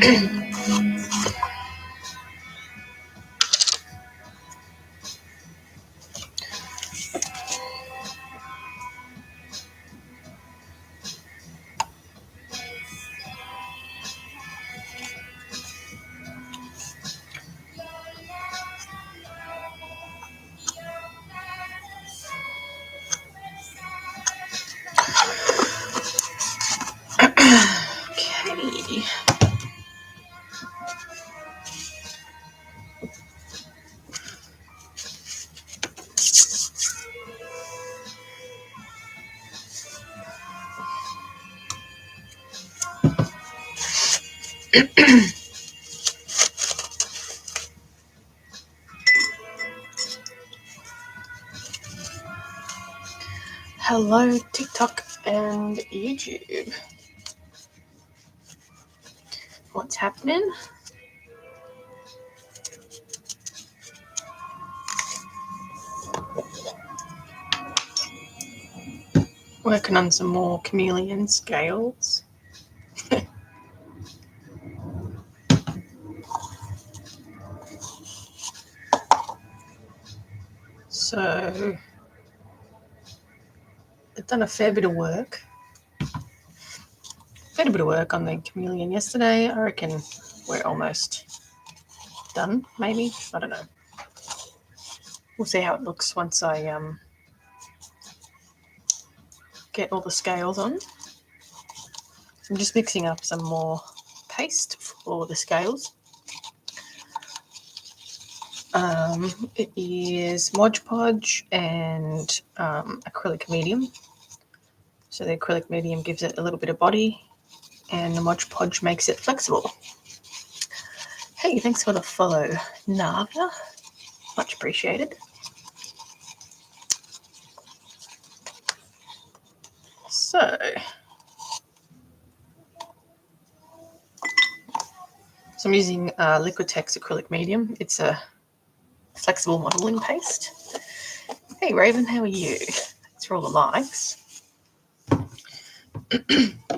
Okay. Hello, TikTok and YouTube. What's happening? Working on some more chameleon scales. So I've done a fair bit of work. On the chameleon yesterday. I reckon we're almost done, maybe. I don't know. We'll see how it looks once I get all the scales on. I'm just mixing up some more paste for the scales. It is Mod Podge and acrylic medium. So the acrylic medium gives it a little bit of body and the Mod Podge makes it flexible. Hey, thanks for the follow, Nava. Much appreciated. So I'm using Liquitex acrylic medium. It's a flexible modeling paste. Hey Raven, how are you? Thanks for all the likes.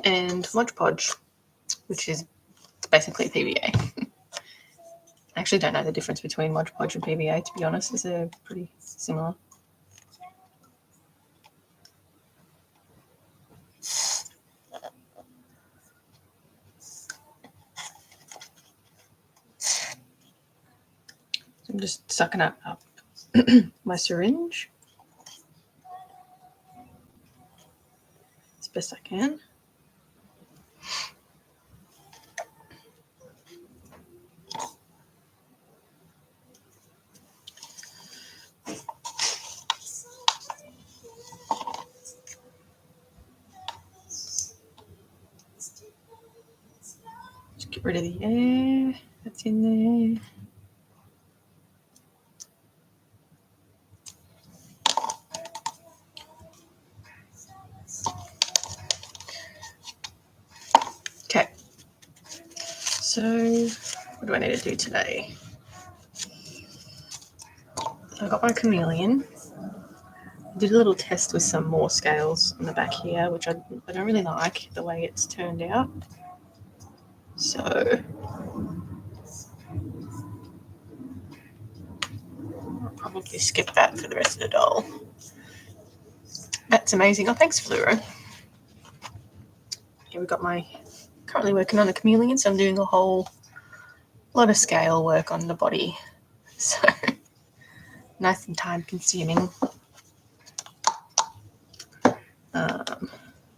And Mod Podge, which is basically PVA. I actually don't know the difference between Mod Podge and PVA, to be honest. They're pretty similar. I'm just sucking up my syringe as best I can. Just get rid of the air that's in there. Okay, so what do I need to do today? I got my chameleon. I did a little test with some more scales on the back here, which I don't really like the way it's turned out. So I'll probably skip that for the rest of the doll. That's amazing. Oh, thanks, Fluoro. Yeah, we've got currently working on the chameleon, so I'm doing a whole lot of scale work on the body. So nice and time consuming.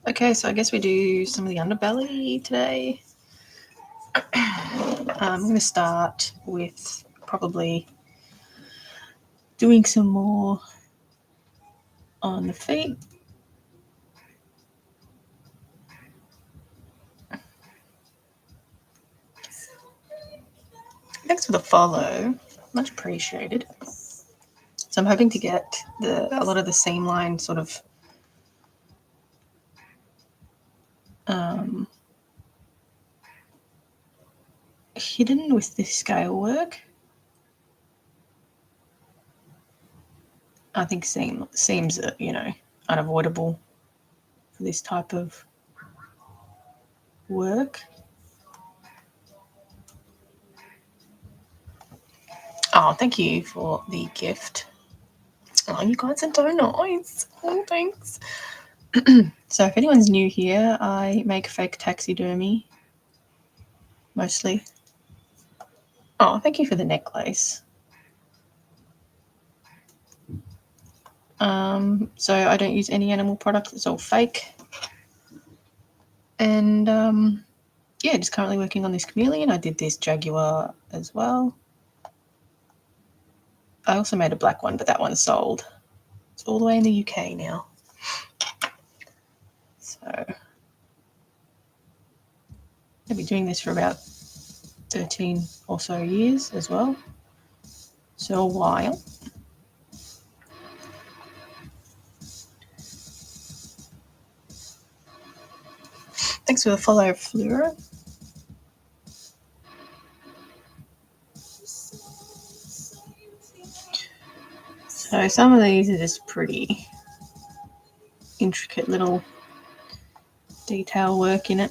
Okay, so I guess we do some of the underbelly today. I'm going to start with probably doing some more on the feet. Thanks for the follow. Much appreciated. So I'm hoping to get a lot of the seam line sort of hidden with this scale work. I think seams are, unavoidable for this type of work. Oh, thank you for the gift. Oh, you guys are so nice. Oh, thanks. So if anyone's new here, I make fake taxidermy, mostly. Oh, thank you for the necklace. So I don't use any animal products. It's all fake. And yeah, just currently working on this chameleon. I did this jaguar as well. I also made a black one, but that one's sold. It's all the way in the UK now. So I've been doing this for about 13 or so years as well. So a while. Thanks for the follow, Fleur. So some of these are just pretty intricate little detail work in it.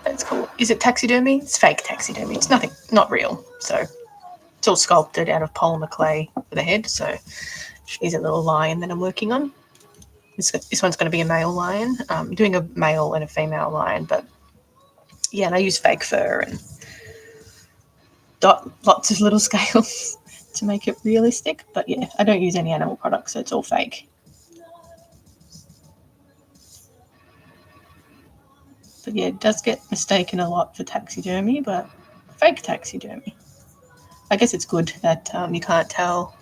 That's cool. Is it taxidermy? It's fake taxidermy. It's nothing, not real. So it's all sculpted out of polymer clay for the head. So she's a little lion that I'm working on. This one's going to be a male lion. I'm doing a male and a female lion, but yeah, and I use fake fur and lots of little scales to make it realistic. But yeah, I don't use any animal products, so it's all fake. But yeah, it does get mistaken a lot for taxidermy, but fake taxidermy. I guess it's good that you can't tell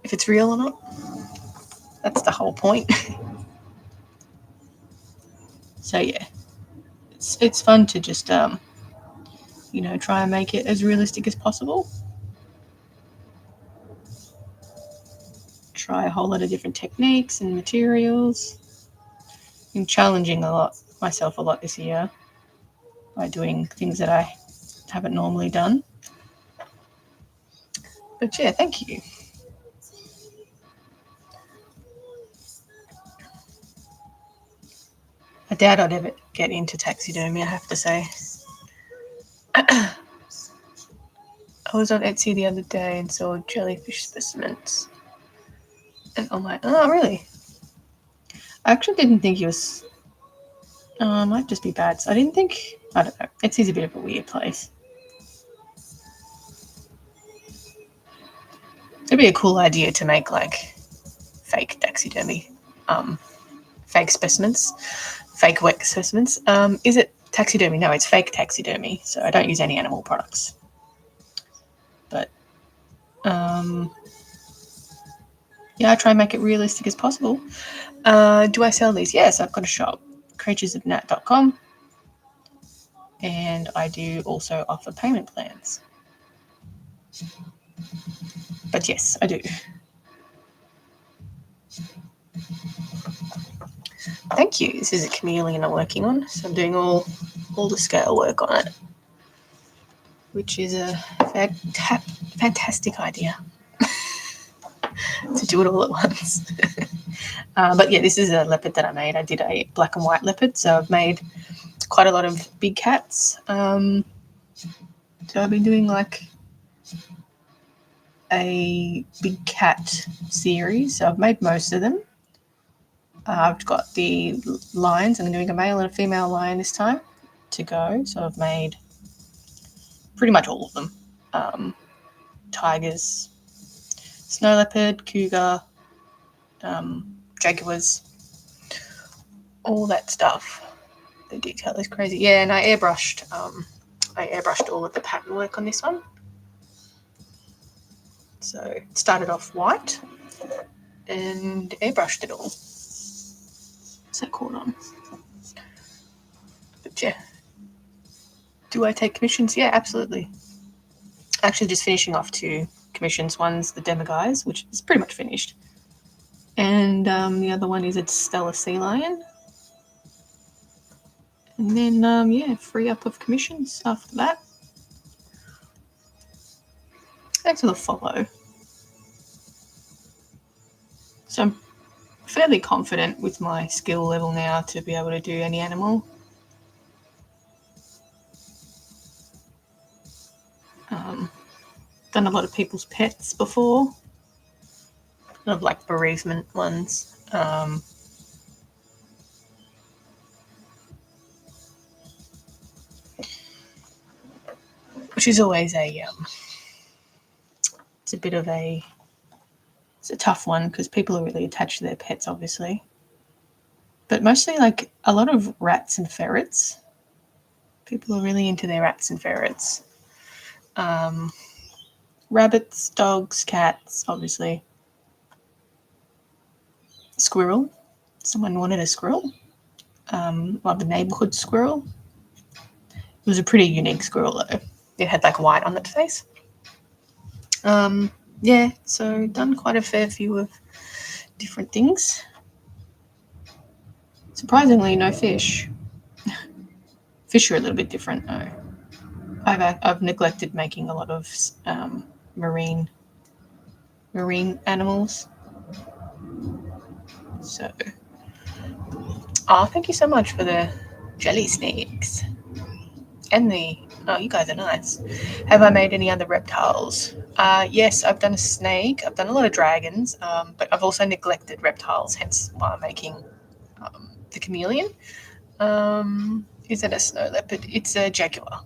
if it's real or not. That's the whole point. So yeah, it's fun to just try and make it as realistic as possible. Try a whole lot of different techniques and materials. I'm challenging myself a lot this year by doing things that I haven't normally done. But yeah, thank you. I doubt I'd ever get into taxidermy, I have to say. I was on Etsy the other day and saw jellyfish specimens. And I'm like, oh, really? I actually didn't think he was... it might just be bad. I don't know. Etsy's a bit of a weird place. It'd be a cool idea to make, like, fake taxidermy. Fake specimens. Fake wet specimens. Is it taxidermy? No, it's fake taxidermy. So I don't use any animal products. But, yeah, I try and make it realistic as possible. Do I sell these? Yes, I've got a shop, creaturesofnat.com. And I do also offer payment plans. But yes, I do. Thank you. This is a chameleon I'm working on. So I'm doing all the scale work on it, which is a fantastic idea to do it all at once. But yeah, this is a leopard that I made. I did a black and white leopard. So I've made quite a lot of big cats. So I've been doing like a big cat series. So I've made most of them. I've got the lions. I'm doing a male and a female lion this time to go. So I've made pretty much all of them. Tigers, snow leopard, cougar, jaguars, all that stuff. The detail is crazy. Yeah, and I airbrushed all of the pattern work on this one. So it started off white and airbrushed it all. So caught on. But yeah. Do I take commissions? Yeah, absolutely. Actually just finishing off 2 commissions. One's the Demiguise, which is pretty much finished. And the other one is a Stellar Sea Lion. And then, free up of commissions after that. Thanks for the follow. So I'm fairly confident with my skill level now to be able to do any animal. Done a lot of people's pets before. A lot of like bereavement ones. Which is always it's a bit of it's a tough one because people are really attached to their pets, obviously. But mostly like a lot of rats and ferrets. People are really into their rats and ferrets. Rabbits, dogs, cats, obviously. Squirrel. Someone wanted a squirrel. Like the neighborhood squirrel. It was a pretty unique squirrel though. It had like white on its face. Yeah, so done quite a fair few of different things. Surprisingly, no fish. Fish are a little bit different though. I've neglected making a lot of marine animals. So, thank you so much for the jelly snakes and the. Oh, you guys are nice. Have I made any other reptiles? Yes, I've done a snake. I've done a lot of dragons, but I've also neglected reptiles. Hence why I'm making the chameleon. Is it a snow leopard? It's a jaguar.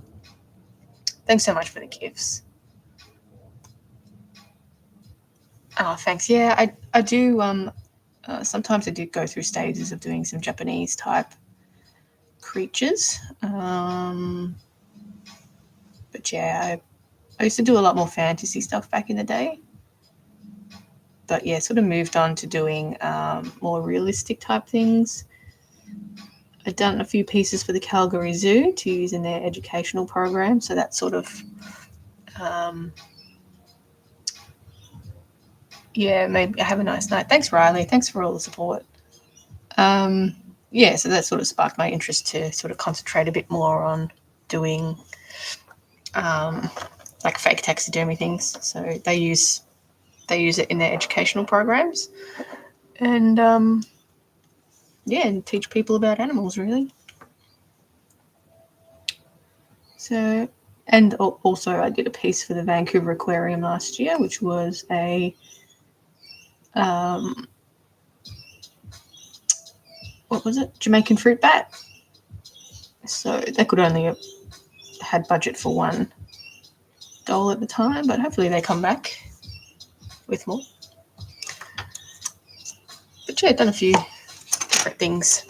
Thanks so much for the gifts. Oh, thanks. Yeah, I do. Sometimes I do go through stages of doing some Japanese type creatures. But yeah, I used to do a lot more fantasy stuff back in the day. But yeah, sort of moved on to doing more realistic type things. I've done a few pieces for the Calgary Zoo to use in their educational program. So that sort of, yeah, maybe have a nice night. Thanks, Riley. Thanks for all the support. Yeah, so that sort of sparked my interest to sort of concentrate a bit more on doing like fake taxidermy things. So they use it in their educational programs, and yeah, and teach people about animals really. So, and also I did a piece for the Vancouver Aquarium last year, which was a what was it? Jamaican fruit bat. So they could only have had budget for one doll at the time, but hopefully they come back with more. But yeah, I've done a few different things,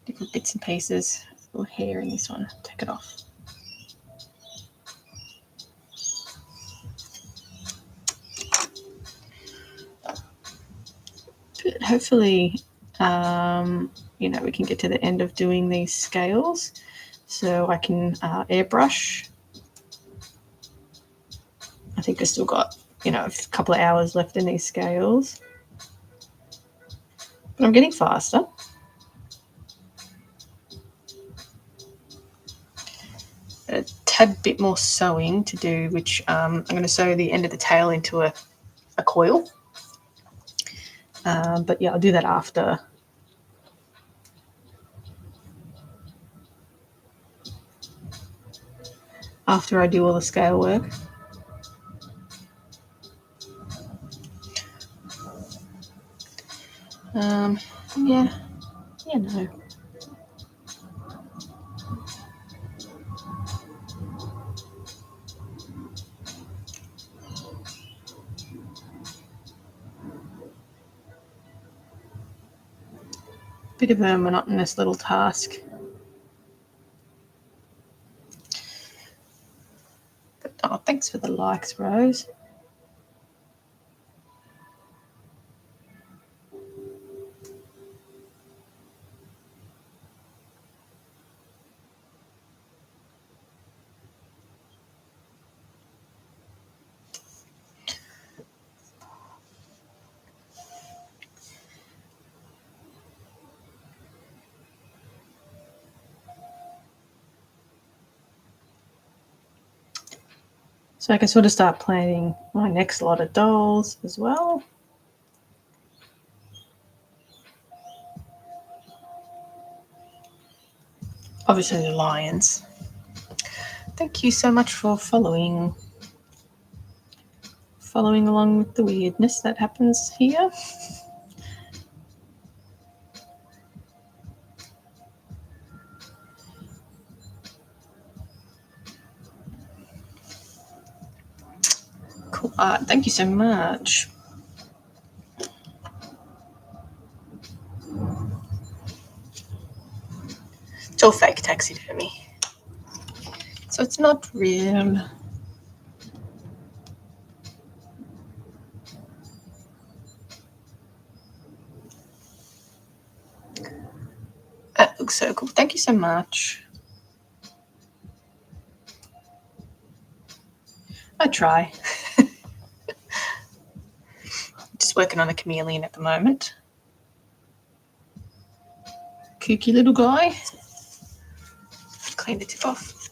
different bits and pieces. A little hair in this one. Take it off. But hopefully, we can get to the end of doing these scales, so I can airbrush. I think I still got a couple of hours left in these scales, but I'm getting faster. A tad bit more sewing to do, which I'm going to sew the end of the tail into a coil. But yeah, I'll do that after. After I do all the scale work. Yeah, no. Bit of a monotonous little task. But, thanks for the likes, Rose. So I can sort of start planning my next lot of dolls as well. Obviously the lions. thank you so much for following along with the weirdness that happens here. Cool art. Thank you so much. It's all fake taxidermy, so it's not real. That looks so cool. Thank you so much. I try. Just working on a chameleon at the moment. Kooky little guy. Clean the tip off.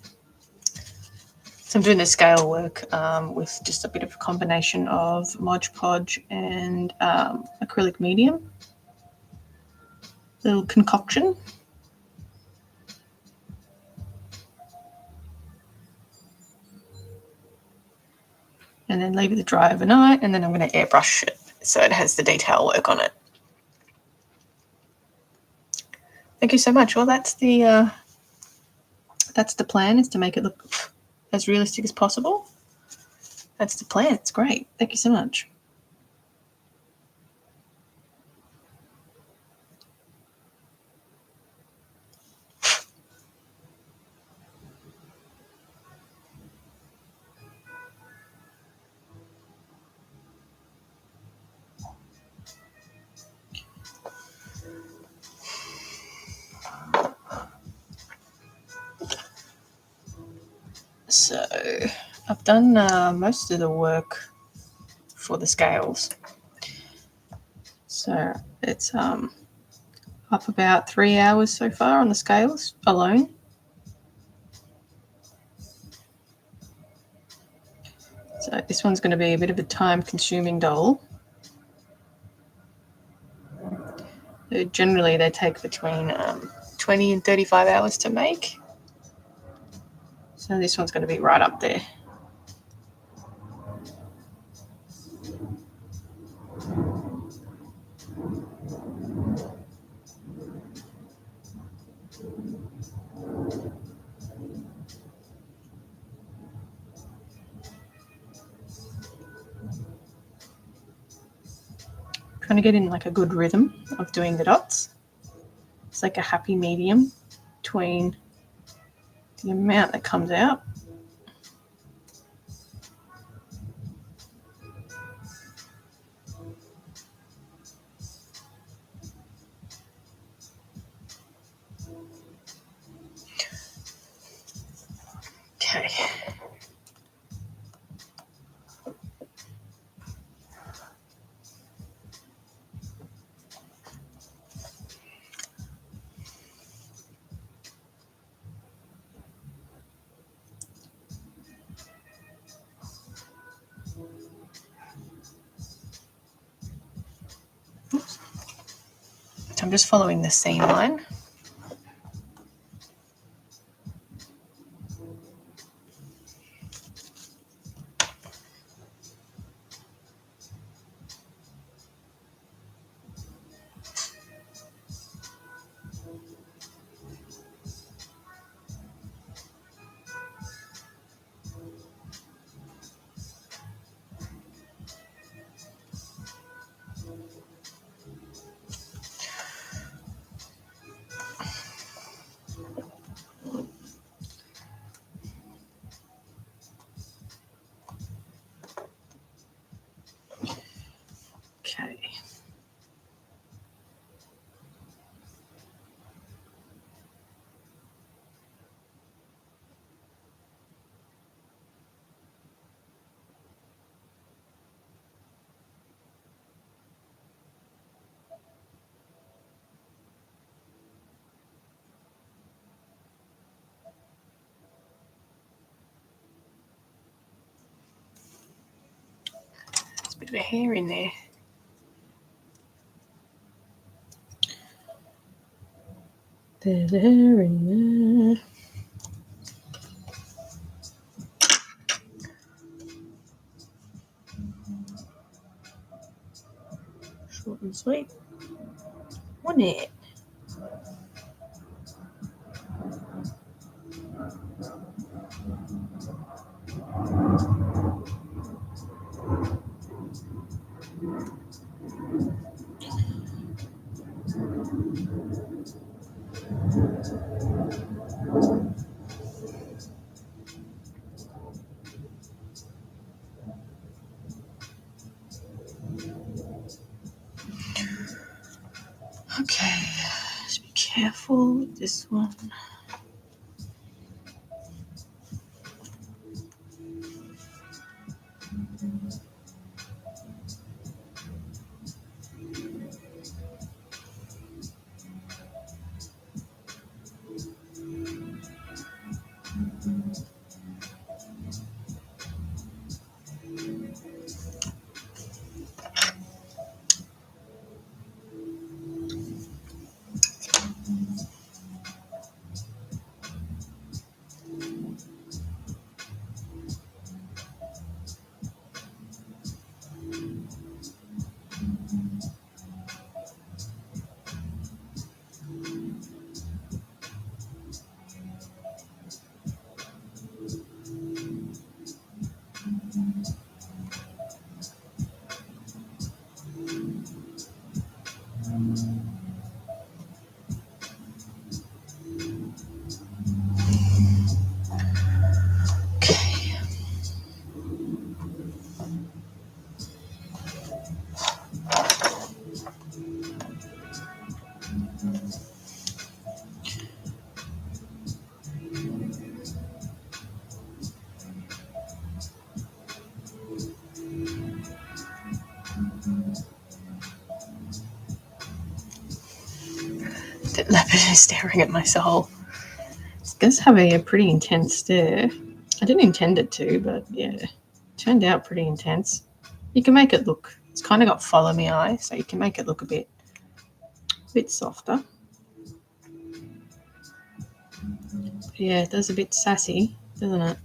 So I'm doing the scale work with just a bit of a combination of Mod Podge and acrylic medium. Little concoction. And then leave it to dry overnight, and then I'm going to airbrush it so it has the detail work on it. Thank you so much. Well, that's the plan, is to make it look as realistic as possible. That's the plan. It's great. Thank you so much. So I've done most of the work for the scales. So it's up about 3 hours so far on the scales alone. So this one's going to be a bit of a time-consuming doll. Generally, they take between 20 and 35 hours to make. So this one's going to be right up there. Trying to get in like a good rhythm of doing the dots. It's like a happy medium between the amount that comes out. Okay. So I'm just following the seam line. Okay. There's a bit of a hair in there. There's a hair in there. Short and sweet. Wasn't it? Okay, just be careful with this one. That leopard is staring at my soul. It's going to have a pretty intense stare. I didn't intend it to, but yeah, it turned out pretty intense. You can make it look, it's kind of got follow me eye, so you can make it look a bit softer. But yeah, it does a bit sassy, doesn't it?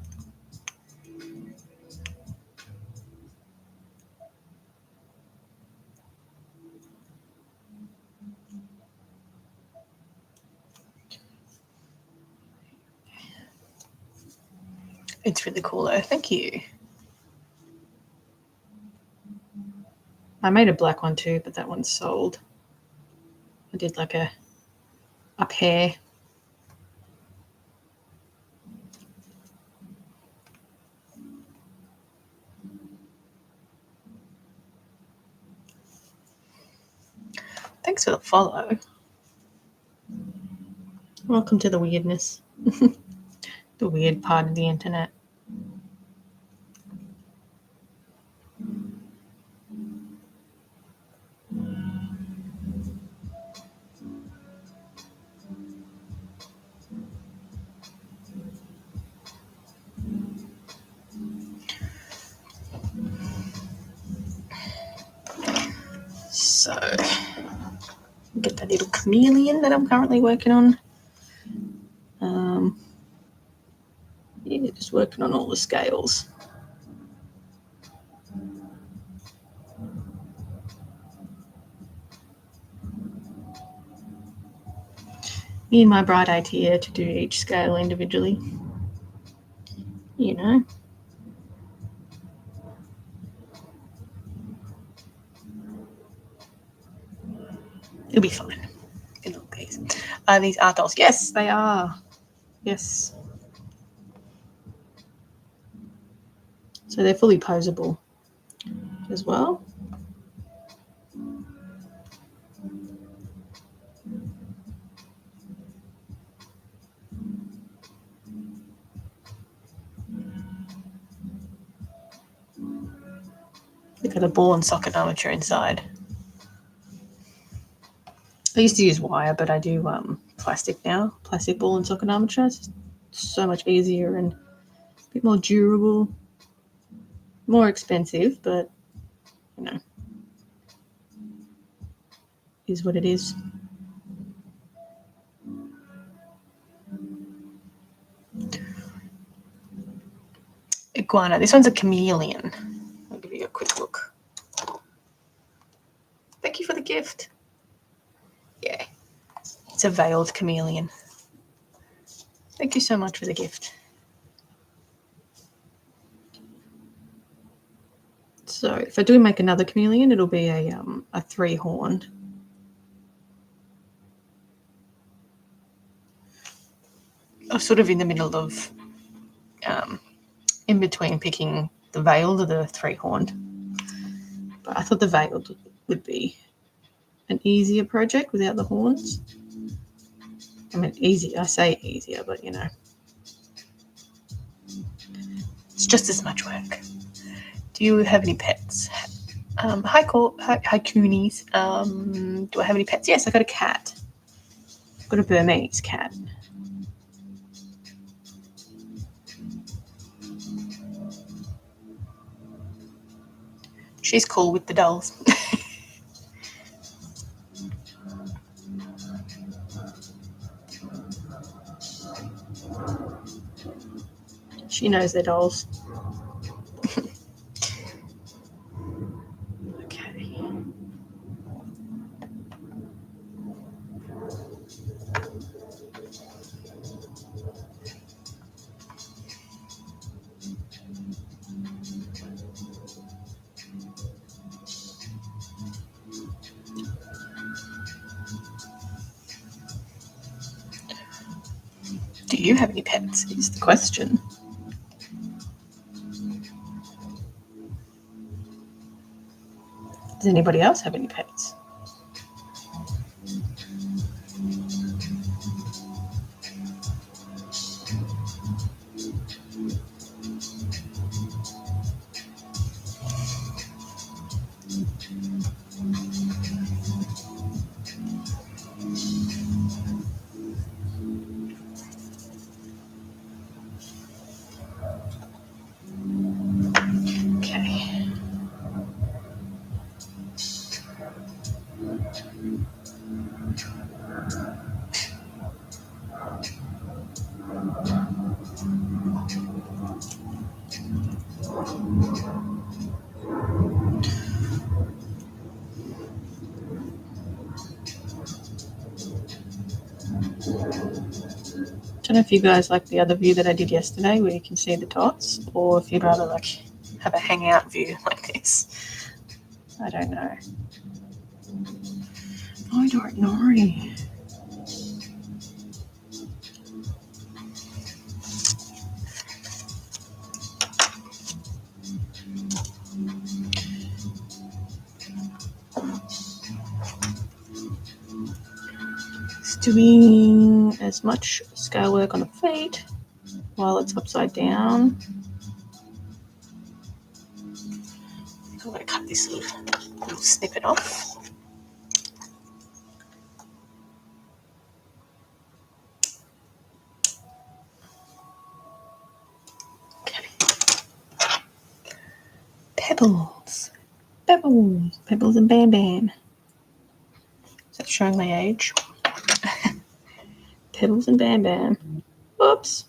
It's really cool though, thank you. I made a black one too, but that one's sold. I did like a pair. Thanks for the follow. Welcome to the weirdness. The weird part of the internet. So, get that little chameleon that I'm currently working on. Yeah, just working on all the scales. Me and my bright idea to do each scale individually. You know. It'll be fine. It'll be. These art dolls. Yes, they are. Yes. So they're fully posable as well. They've got a ball and socket armature inside. I used to use wire, but I do plastic now. Plastic ball and socket armature. It's so much easier and a bit more durable. More expensive, but you know, is what it is. Iguana. This one's a chameleon. I'll give you a quick look. Thank you for the gift. It's a veiled chameleon. Thank you so much for the gift. So if I do make another chameleon, it'll be a 3-horned. I'm sort of in the middle of, in between picking the veiled or the 3-horned. But I thought the veiled would be an easier project without the horns. I mean, easy. I say easier, but you know, it's just as much work. Do you have any pets? Hi, Coonies. Do I have any pets? Yes, I got a cat. I've got a Burmese cat. She's cool with the dolls. She knows they're dolls. Okay. Do you have any pets? Is the question. Does anybody else have any pets? Okay. I don't know if you guys like the other view that I did yesterday where you can see the dots, or if you'd rather like have a hangout view like this. I don't know. I don't know. Doing as much scale work on the feet while it's upside down. I'm going to cut this little snippet off. Okay. Pebbles. Pebbles and Bam Bam. Is that showing my age? Pebbles and Bam Bam. Oops.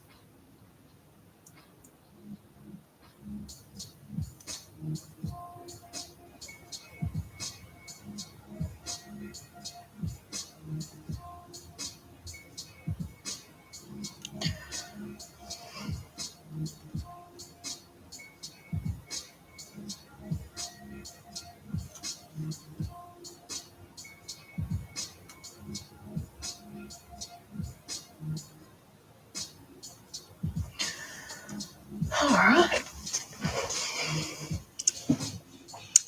Alright.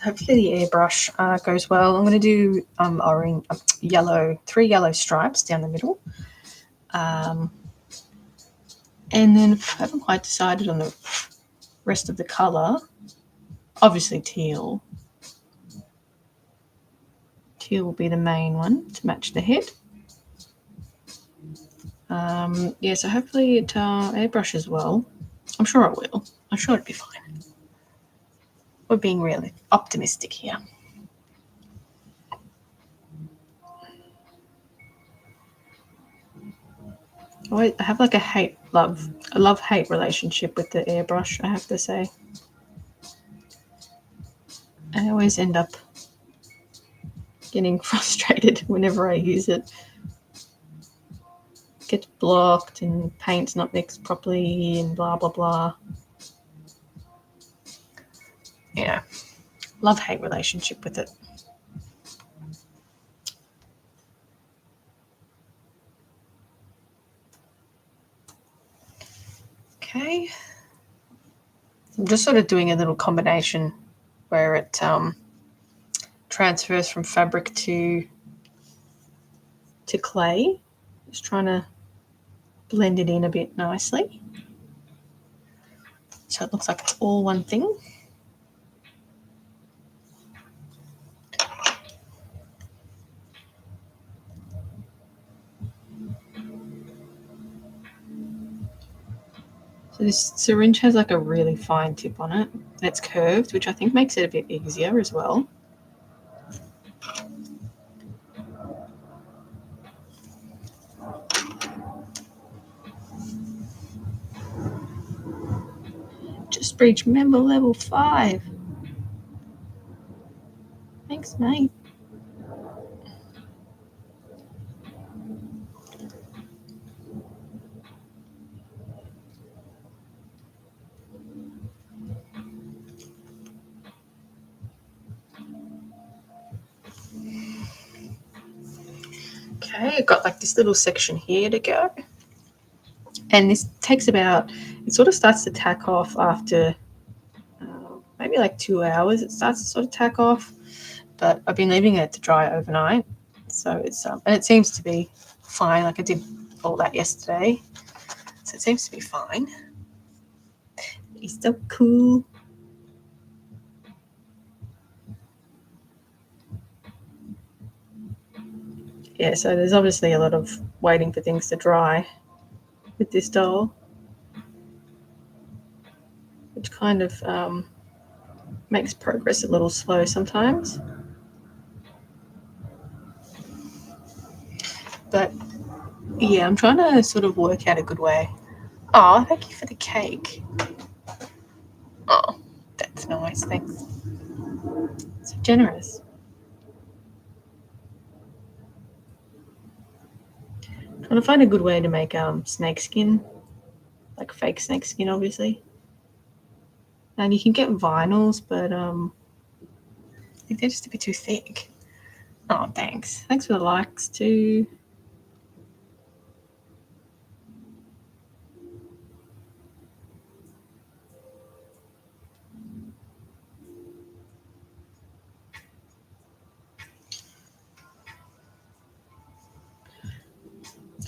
Hopefully the airbrush goes well. I'm going to do orange, yellow, 3 yellow stripes down the middle. And then I haven't quite decided on the rest of the colour. Obviously teal. Teal will be the main one to match the head. Yeah, so hopefully it airbrushes well. I'm sure it will. I'm sure it'll be fine. We're being really optimistic here. I have like a love-hate relationship with the airbrush, I have to say. I always end up getting frustrated whenever I use it. gets blocked and paint's not mixed properly and blah, blah, blah. Yeah, love-hate relationship with it. Okay. I'm just sort of doing a little combination where it transfers from fabric to clay. Just trying to blend it in a bit nicely. So it looks like it's all one thing. So this syringe has like a really fine tip on it. It's curved, which I think makes it a bit easier as well. Just reached member level 5. Thanks, mate. Okay, I've got like this little section here to go. And this takes about, it sort of starts to tack off after maybe like 2 hours. It starts to sort of tack off, but I've been leaving it to dry overnight. So it's, and it seems to be fine. Like I did all that yesterday. So it seems to be fine. He's so cool. Yeah, so there's obviously a lot of waiting for things to dry with this doll, which kind of makes progress a little slow sometimes. But yeah, I'm trying to sort of work out a good way. Oh, thank you for the cake. Oh, that's nice. Thanks. So generous. Trying to find a good way to make snake skin, like fake snake skin, obviously. And you can get vinyls, but I think they're just a bit too thick. Oh, thanks. Thanks for the likes too.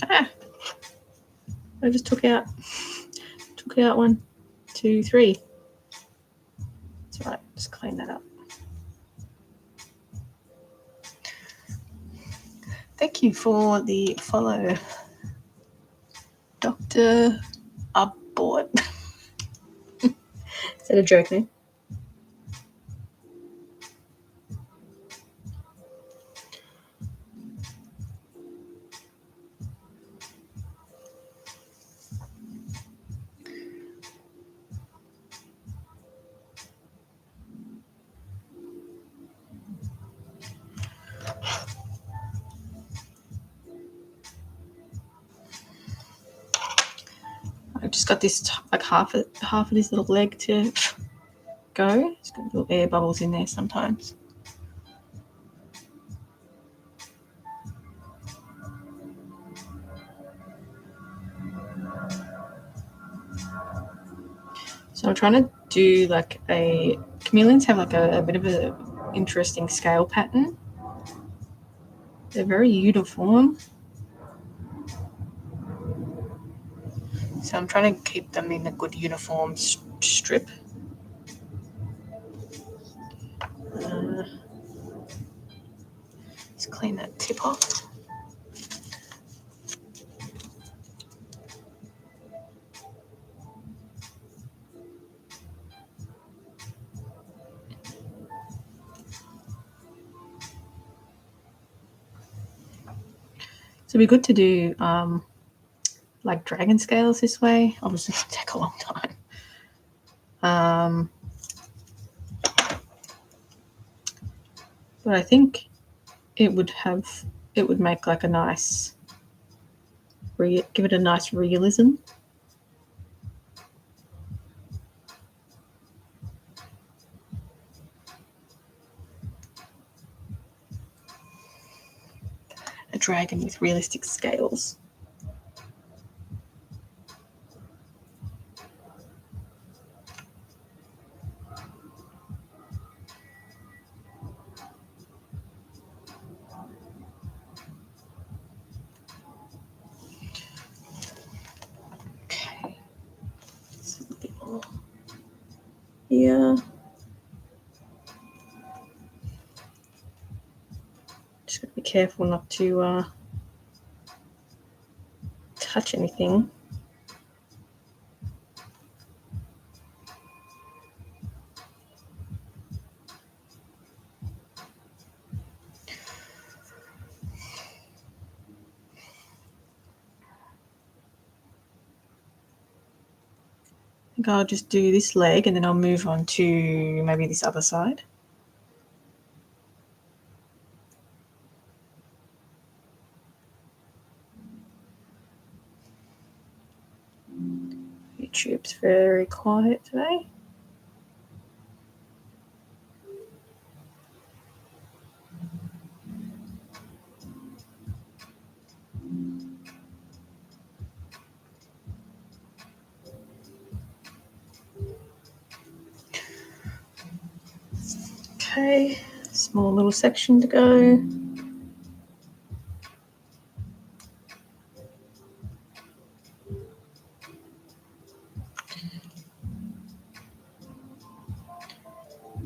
Ah, I just took out 1, 2, 3. It's all right. Just clean that up. Thank you for the follow, Dr. Abbott. Is that a joke name? I've just got this like half of this little leg to go. It's got little air bubbles in there sometimes. So I'm trying to do like chameleons have like a bit of a interesting scale pattern. They're very uniform. So I'm trying to keep them in a good uniform strip. Let's clean that tip off. So it'd be good to do like dragon scales this way. Obviously, it'll take a long time. But I think it would make like a nice give it a nice realism. A dragon with realistic scales. Okay. Just a bit more here. Just gotta be careful not to touch anything. I think I'll just do this leg and then I'll move on to maybe this other side. YouTube's very quiet today. Okay, small little section to go.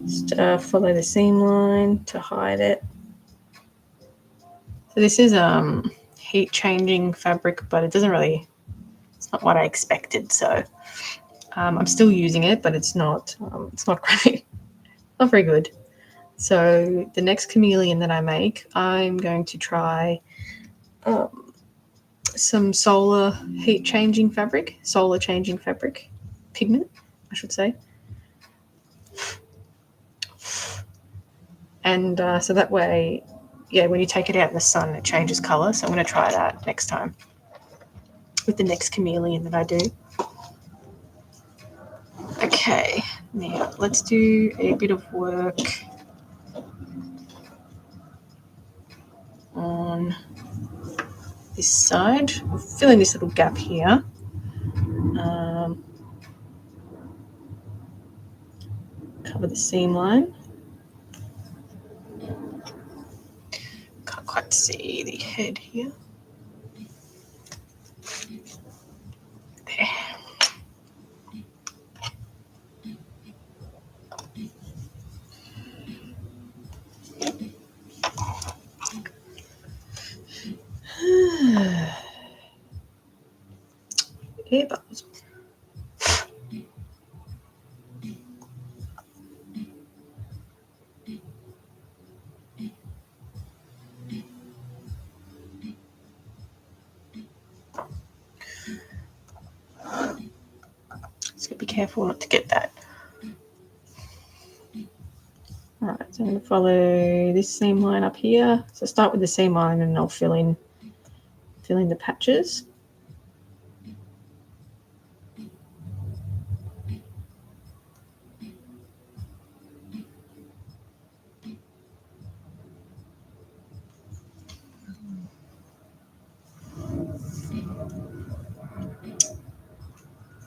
Just follow the seam line to hide it. So this is heat changing fabric, but it's not what I expected. So I'm still using it, but it's not great, not very good. So the next chameleon that I make, I'm going to try some solar changing fabric pigment, I should say. And so that way, yeah, when you take it out in the sun, it changes color. So I'm going to try that next time with the next chameleon that I do. Okay, now let's do a bit of work on this side. We'll fill in this little gap here. Cover the seam line. Can't quite see the head here. There. Air bubbles. So be careful not to get that. All right, so I'm going to follow this seam line up here. So start with the seam line and I'll fill in the patches.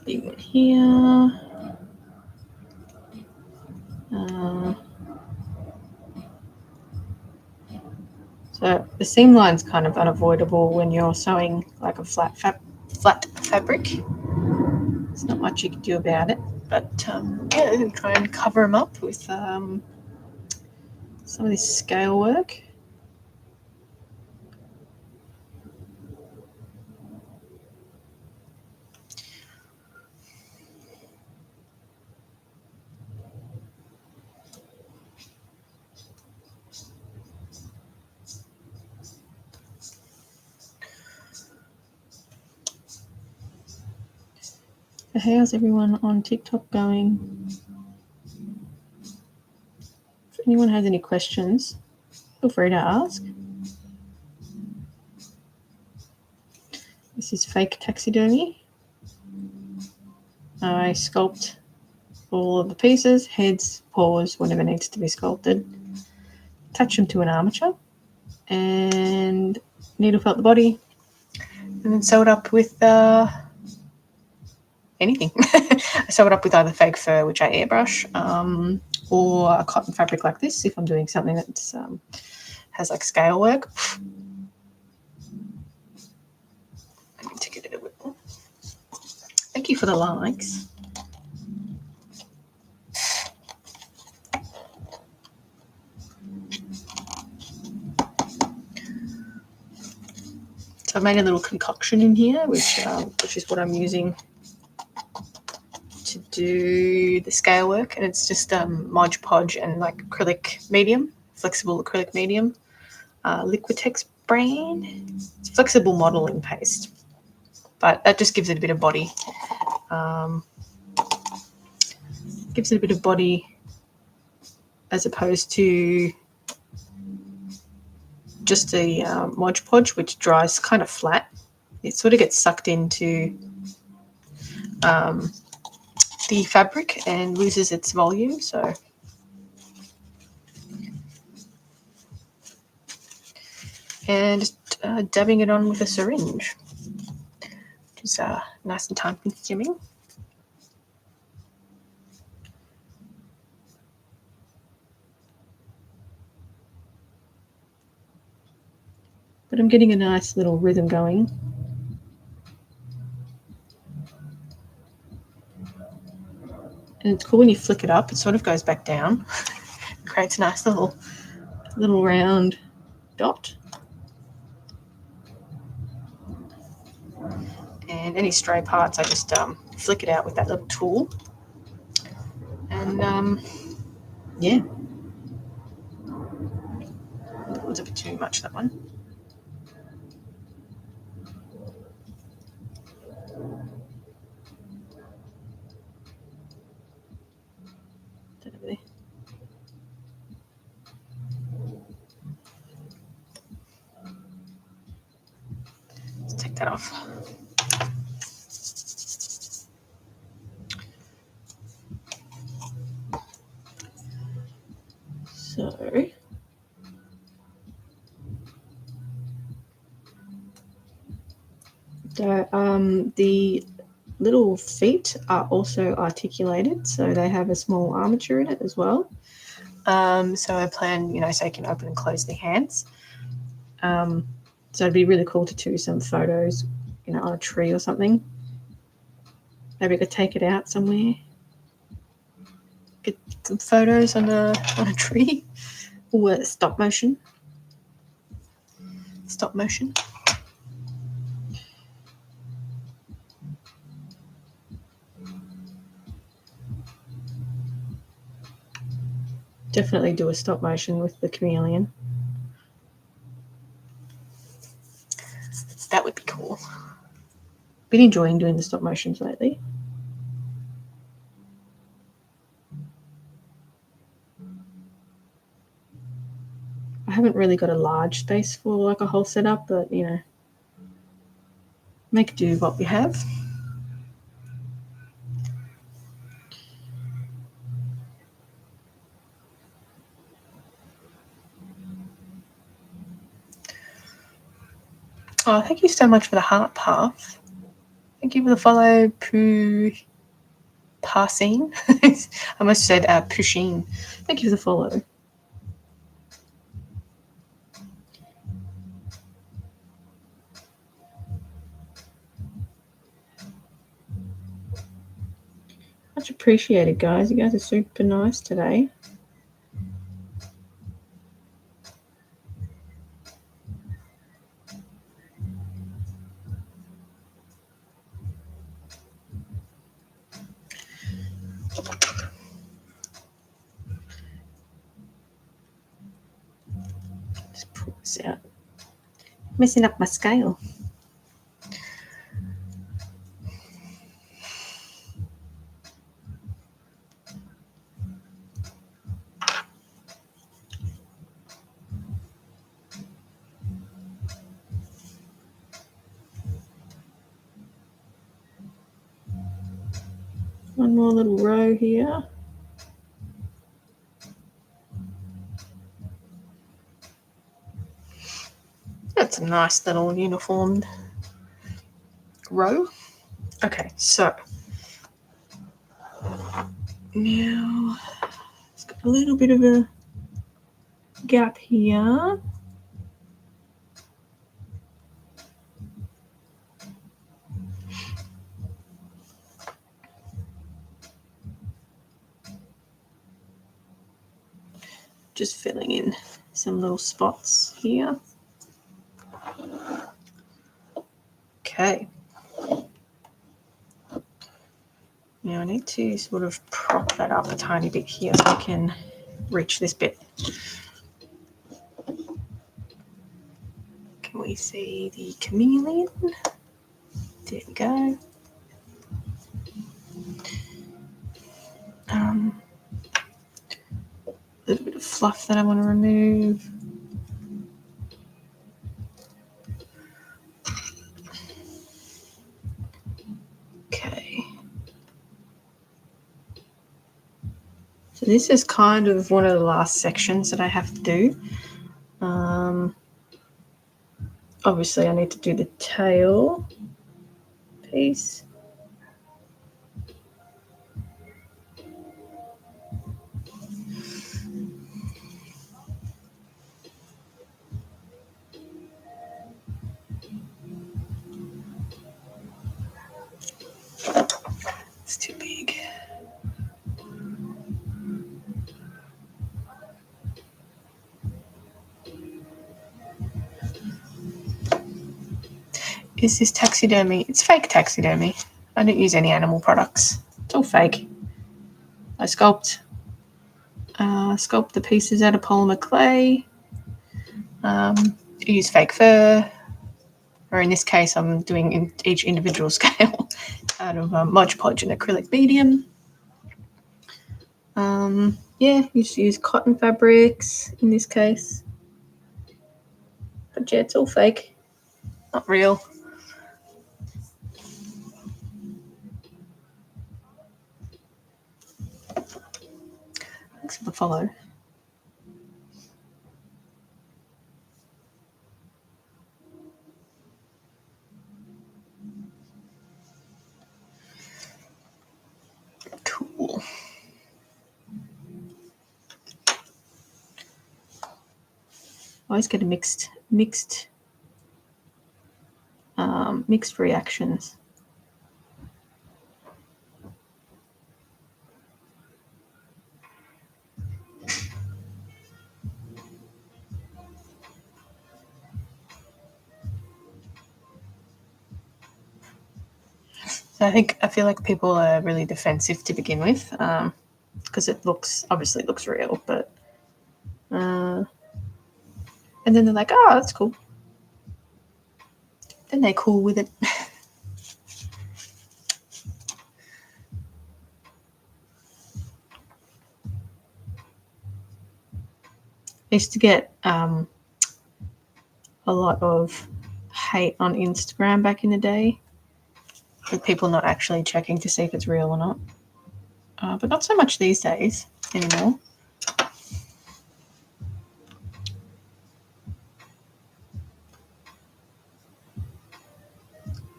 Big one here. So the seam line's kind of unavoidable when you're sewing like a flat fabric. There's not much you can do about it, but yeah, I'm going to try and cover them up with some of this scale work. So how's everyone on TikTok going? If anyone has any questions, feel free to ask. This This is fake taxidermy. I sculpt all of the pieces, heads, paws, whatever needs to be sculpted. Attach them to an armature and needle felt the body, and then sew it up with anything. I sew it up with either fake fur, which I airbrush, or a cotton fabric like this if I'm doing something that has like scale work. Let me take it a little bit more. Thank you for the likes. So I've made a little concoction in here, which is what I'm using to do the scale work, and it's just Mod Podge and like acrylic medium, flexible acrylic medium, Liquitex brand. It's flexible modeling paste, but that just gives it a bit of body. Gives it a bit of body as opposed to just a Mod Podge, which dries kind of flat. It sort of gets sucked into the fabric and loses its volume. So and just dabbing it on with a syringe, which is nice and time consuming. But I'm getting a nice little rhythm going. And it's cool when you flick it up, it sort of goes back down. It creates a nice little round dot. And any stray parts, I just flick it out with that little tool. And yeah, that was a bit too much, that one. Over there. Let's take that off. So the little feet are also articulated, so they have a small armature in it as well. So I plan, so you can open and close the hands. So it'd be really cool to do some photos, on a tree or something. Maybe I could take it out somewhere. Get some photos on a tree, or stop motion. Stop motion. Definitely do a stop motion with the chameleon. That would be cool. Been enjoying doing the stop motions lately. I haven't really got a large space for like a whole setup, but make do what we have. Oh, thank you so much for the heart path. Thank you for the follow, Passine. I must have said Pusheen. Thank you for the follow. Much appreciated, guys. You guys are super nice today. Just pull this out. Messing up my scale. one more little row here. That's a nice little uniformed row. Okay, so now it's got a little bit of a gap here. Just filling in some little spots here. Okay. Now I need to sort of prop that up a tiny bit here so I can reach this bit. Can we see the chameleon? There we go. A little bit of fluff that I want to remove. Okay. So this is kind of one of the last sections that I have to do. Obviously I need to do the tail piece. It's too big. Is this taxidermy? It's fake taxidermy. I don't use any animal products. It's all fake. I sculpt the pieces out of polymer clay. Use fake fur, or in this case, I'm doing each individual scale out of Mod Podge and acrylic medium. Yeah, you just use cotton fabrics in this case. But yeah, it's all fake, not real. Thanks for the follow. Cool. I always get a mixed reactions. So I feel like people are really defensive to begin with, because it obviously looks real, but and then they're like, oh, that's cool. Then they're cool with it. I used to get a lot of hate on Instagram back in the day, with people not actually checking to see if it's real or not. But not so much these days anymore.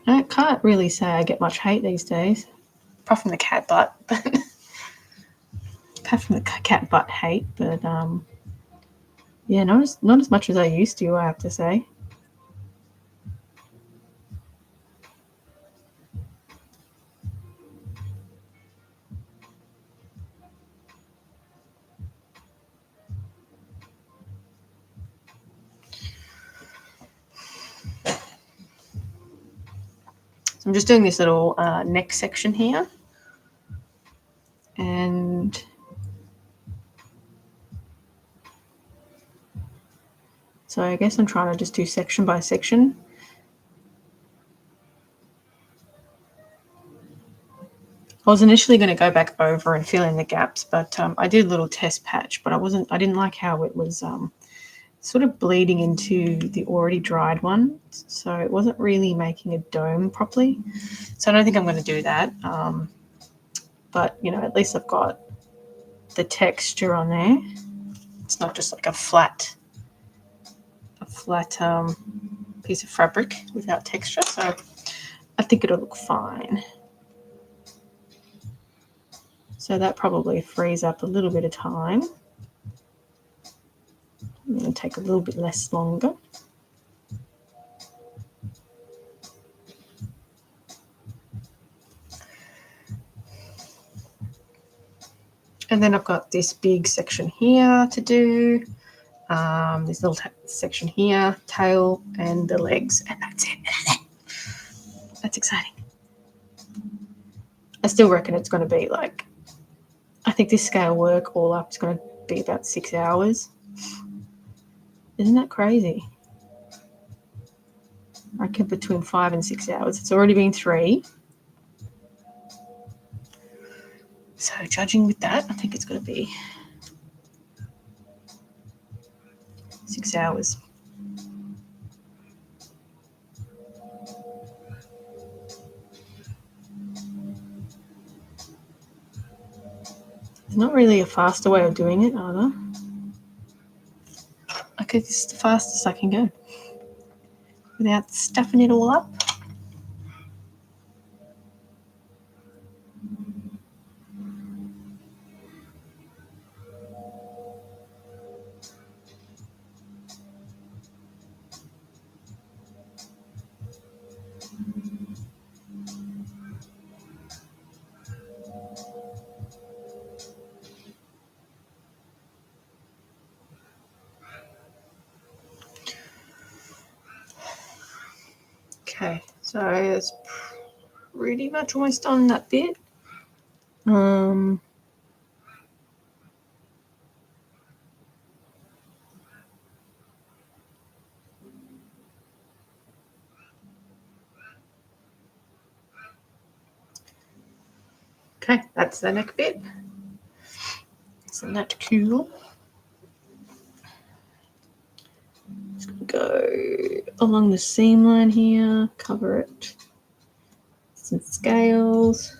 I can't really say I get much hate these days, apart from the cat butt. Apart from the cat butt hate, but yeah, not as much as I used to, I have to say. So I'm just doing this little neck section here, and so I guess I'm trying to just do section by section. I was initially going to go back over and fill in the gaps, but I did a little test patch, but I didn't like how it was sort of bleeding into the already dried one, so it wasn't really making a dome properly. So I don't think I'm going to do that. but you know, at least I've got the texture on there. It's not just like a flat piece of fabric without texture, so I think it'll look fine. So that probably frees up a little bit of time. I'm going to take a little bit less longer. And then I've got this big section here to do. This little section here, tail and the legs, and that's it. That's exciting. I still reckon it's going to be like, I think this scale work all up is going to be about 6 hours. Isn't that crazy? I reckon between 5 and 6 hours. It's already been 3. So judging with that, I think it's going to be 6 hours. There's not really a faster way of doing it either. Okay, this is the fastest I can go without stuffing it all up. Okay, so it's pretty much almost done that bit. Okay, that's the neck bit. Isn't that cool? Just gonna go along the seam line here, cover it. Some scales.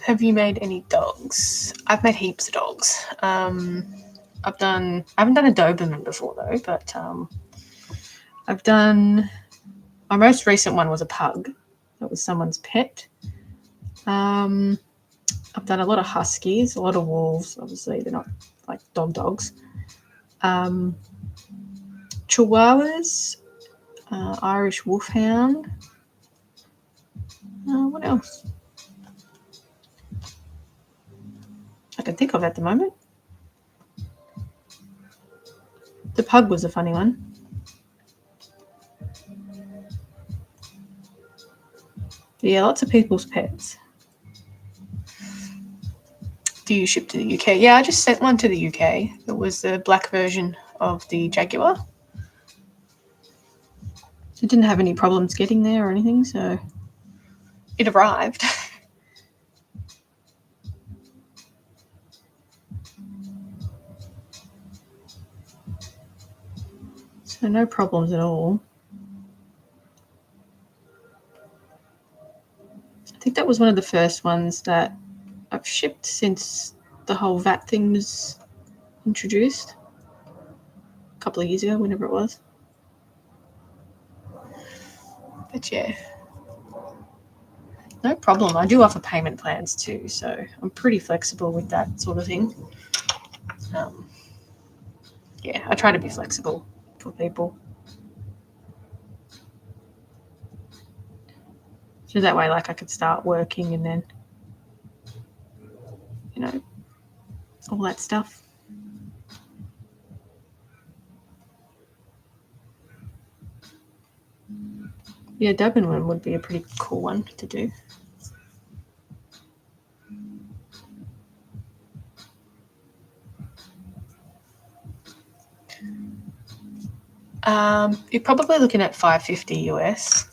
Have you made any dogs? I've made heaps of dogs. I haven't done a Doberman before though, but I've done, my most recent one was a pug. That was someone's pet. I've done a lot of huskies, a lot of wolves. Obviously, they're not like dogs. Chihuahuas, Irish wolfhound. What else? I can think of at the moment. The pug was a funny one. But yeah, lots of people's pets. Do you ship to the UK? Yeah, I just sent one to the UK. It was the black version of the Jaguar. It didn't have any problems getting there or anything, so it arrived. So no problems at all. I think that was one of the first ones that I've shipped since the whole VAT thing was introduced a couple of years ago, whenever it was. But yeah, no problem. I do offer payment plans too, so I'm pretty flexible with that sort of thing. Yeah, I try to be flexible for people. So that way, like, I could start working and then, you know, all that stuff. Yeah, Durban one would be a pretty cool one to do. You're probably looking at $550 US.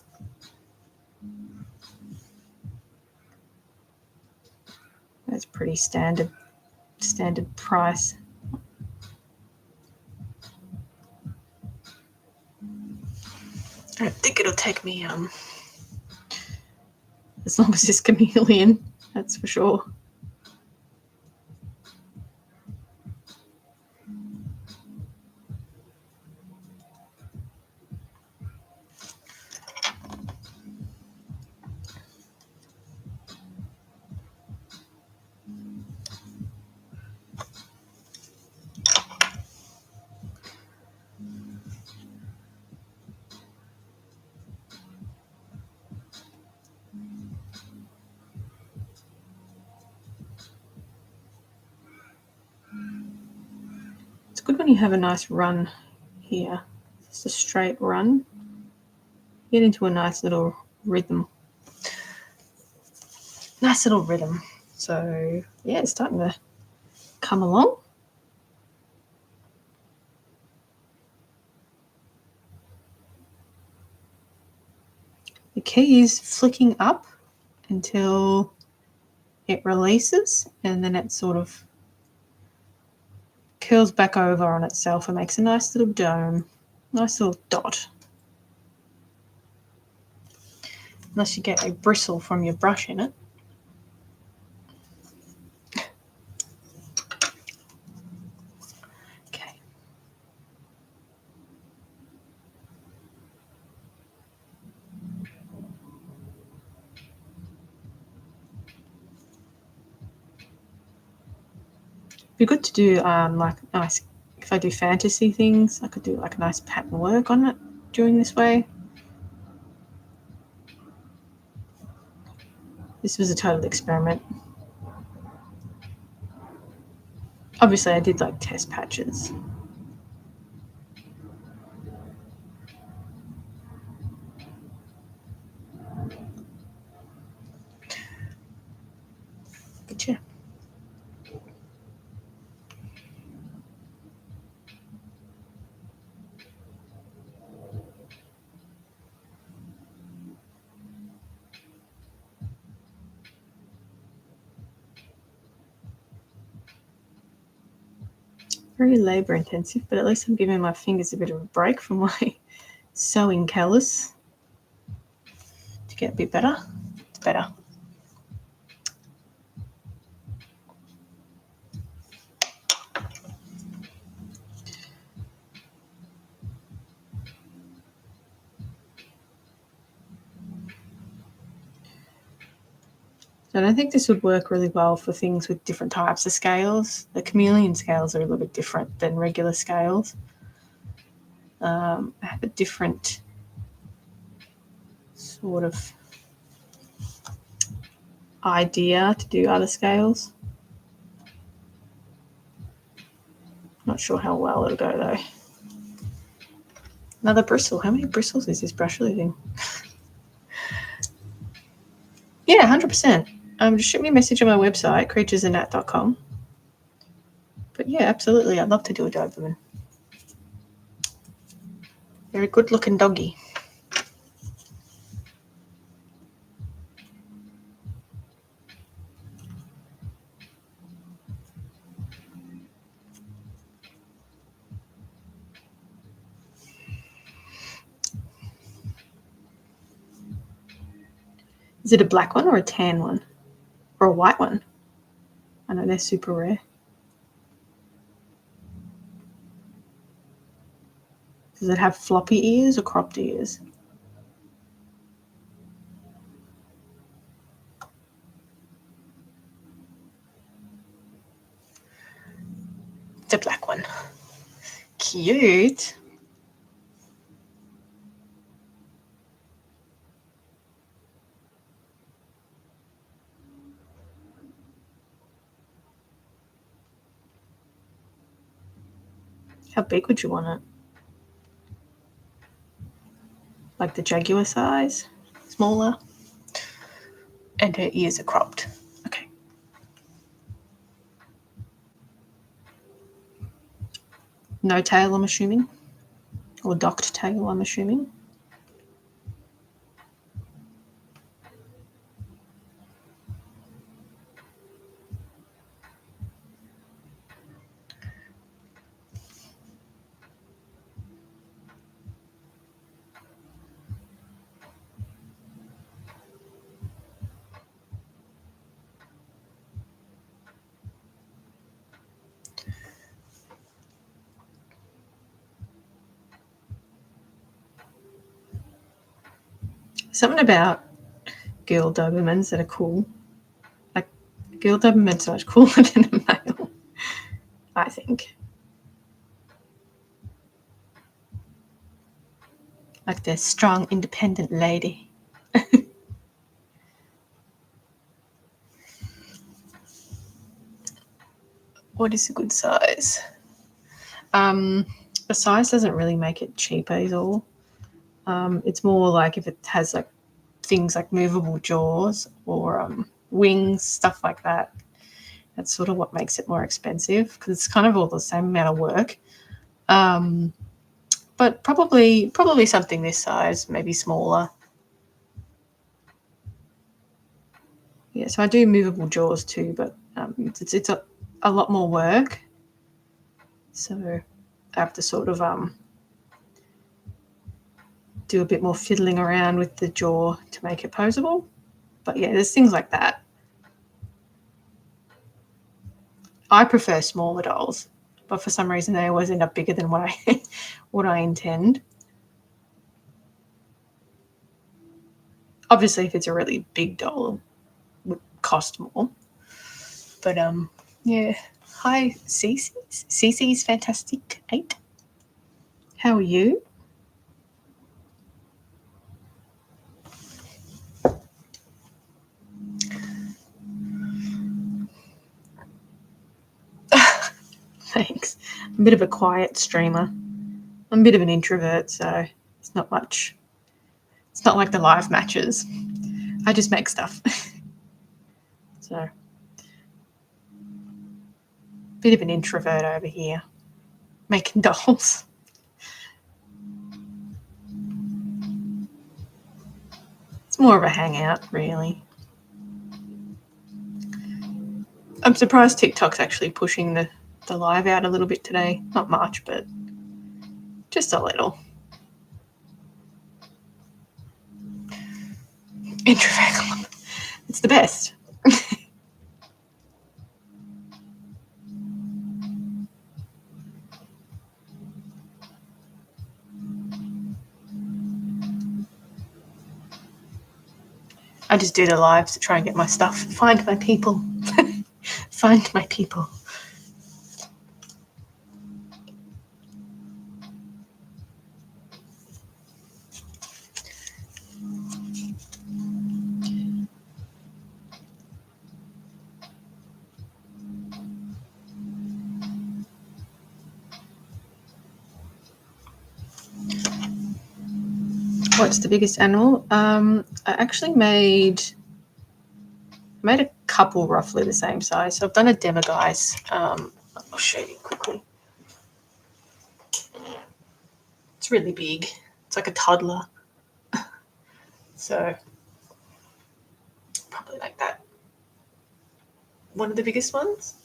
That's pretty standard standard price. I don't think it'll take me as long as this chameleon, that's for sure. It's good when you have a nice run here. Just a straight run. Get into a nice little rhythm. So yeah, it's starting to come along. The key is flicking up until it releases, and then it sort of curls back over on itself and makes a nice little dome, nice little dot. Unless you get a bristle from your brush in it. Okay. It'd be good to do like nice, if I do fantasy things, I could do like a nice pattern work on it doing this way. This was a total experiment. Obviously I did like test patches. Gotcha. Very labour intensive, but at least I'm giving my fingers a bit of a break from my sewing callus to get a bit better. It's better. So I don't think this would work really well for things with different types of scales. The chameleon scales are a little bit different than regular scales. I have a different sort of idea to do other scales. Not sure how well it'll go though. Another bristle. How many bristles is this brush leaving? Yeah, 100%. Just shoot me a message on my website, creaturesandnat.com. But yeah, absolutely, I'd love to do a Doberman. They're a good-looking doggy. Is it a black one or a tan one? Or a white one? I know they're super rare. Does it have floppy ears or cropped ears? It's a black one. Cute. How big would you want it? Like the Jaguar size? Smaller? And her ears are cropped. Okay. No tail, I'm assuming? Or docked tail, I'm assuming? something about girl Dobermans that are cool. Like, girl Dobermans are much cooler than a male, I think. Like the strong, independent lady. What is a good size? The size doesn't really make it cheaper is all. It's more like if it has like things like movable jaws or wings, stuff like that. That's sort of what makes it more expensive because it's kind of all the same amount of work. But probably something this size, maybe smaller. Yeah, so I do movable jaws too, but it's a lot more work. So I have to sort of do a bit more fiddling around with the jaw to make it posable. But yeah, there's things like that. I prefer smaller dolls, but for some reason they always end up bigger than what I what I intend. Obviously, if it's a really big doll, it would cost more. But yeah. Hi, Cece's. Cece's Fantastic 8. How are you? Thanks. I'm a bit of a quiet streamer. I'm a bit of an introvert, so it's not much. It's not like the live matches. I just make stuff. So, bit of an introvert over here, making dolls. It's more of a hangout, really. I'm surprised TikTok's actually pushing the live out a little bit today. Not much, but just a little. Introvert. It's the best. I just do the lives to try and get my stuff. Find my people. Find my people. What's the biggest animal? I actually made a couple roughly the same size. So I've done a Demiguise. I'll show you quickly. It's really big. It's like a toddler. So probably like that. One of the biggest ones.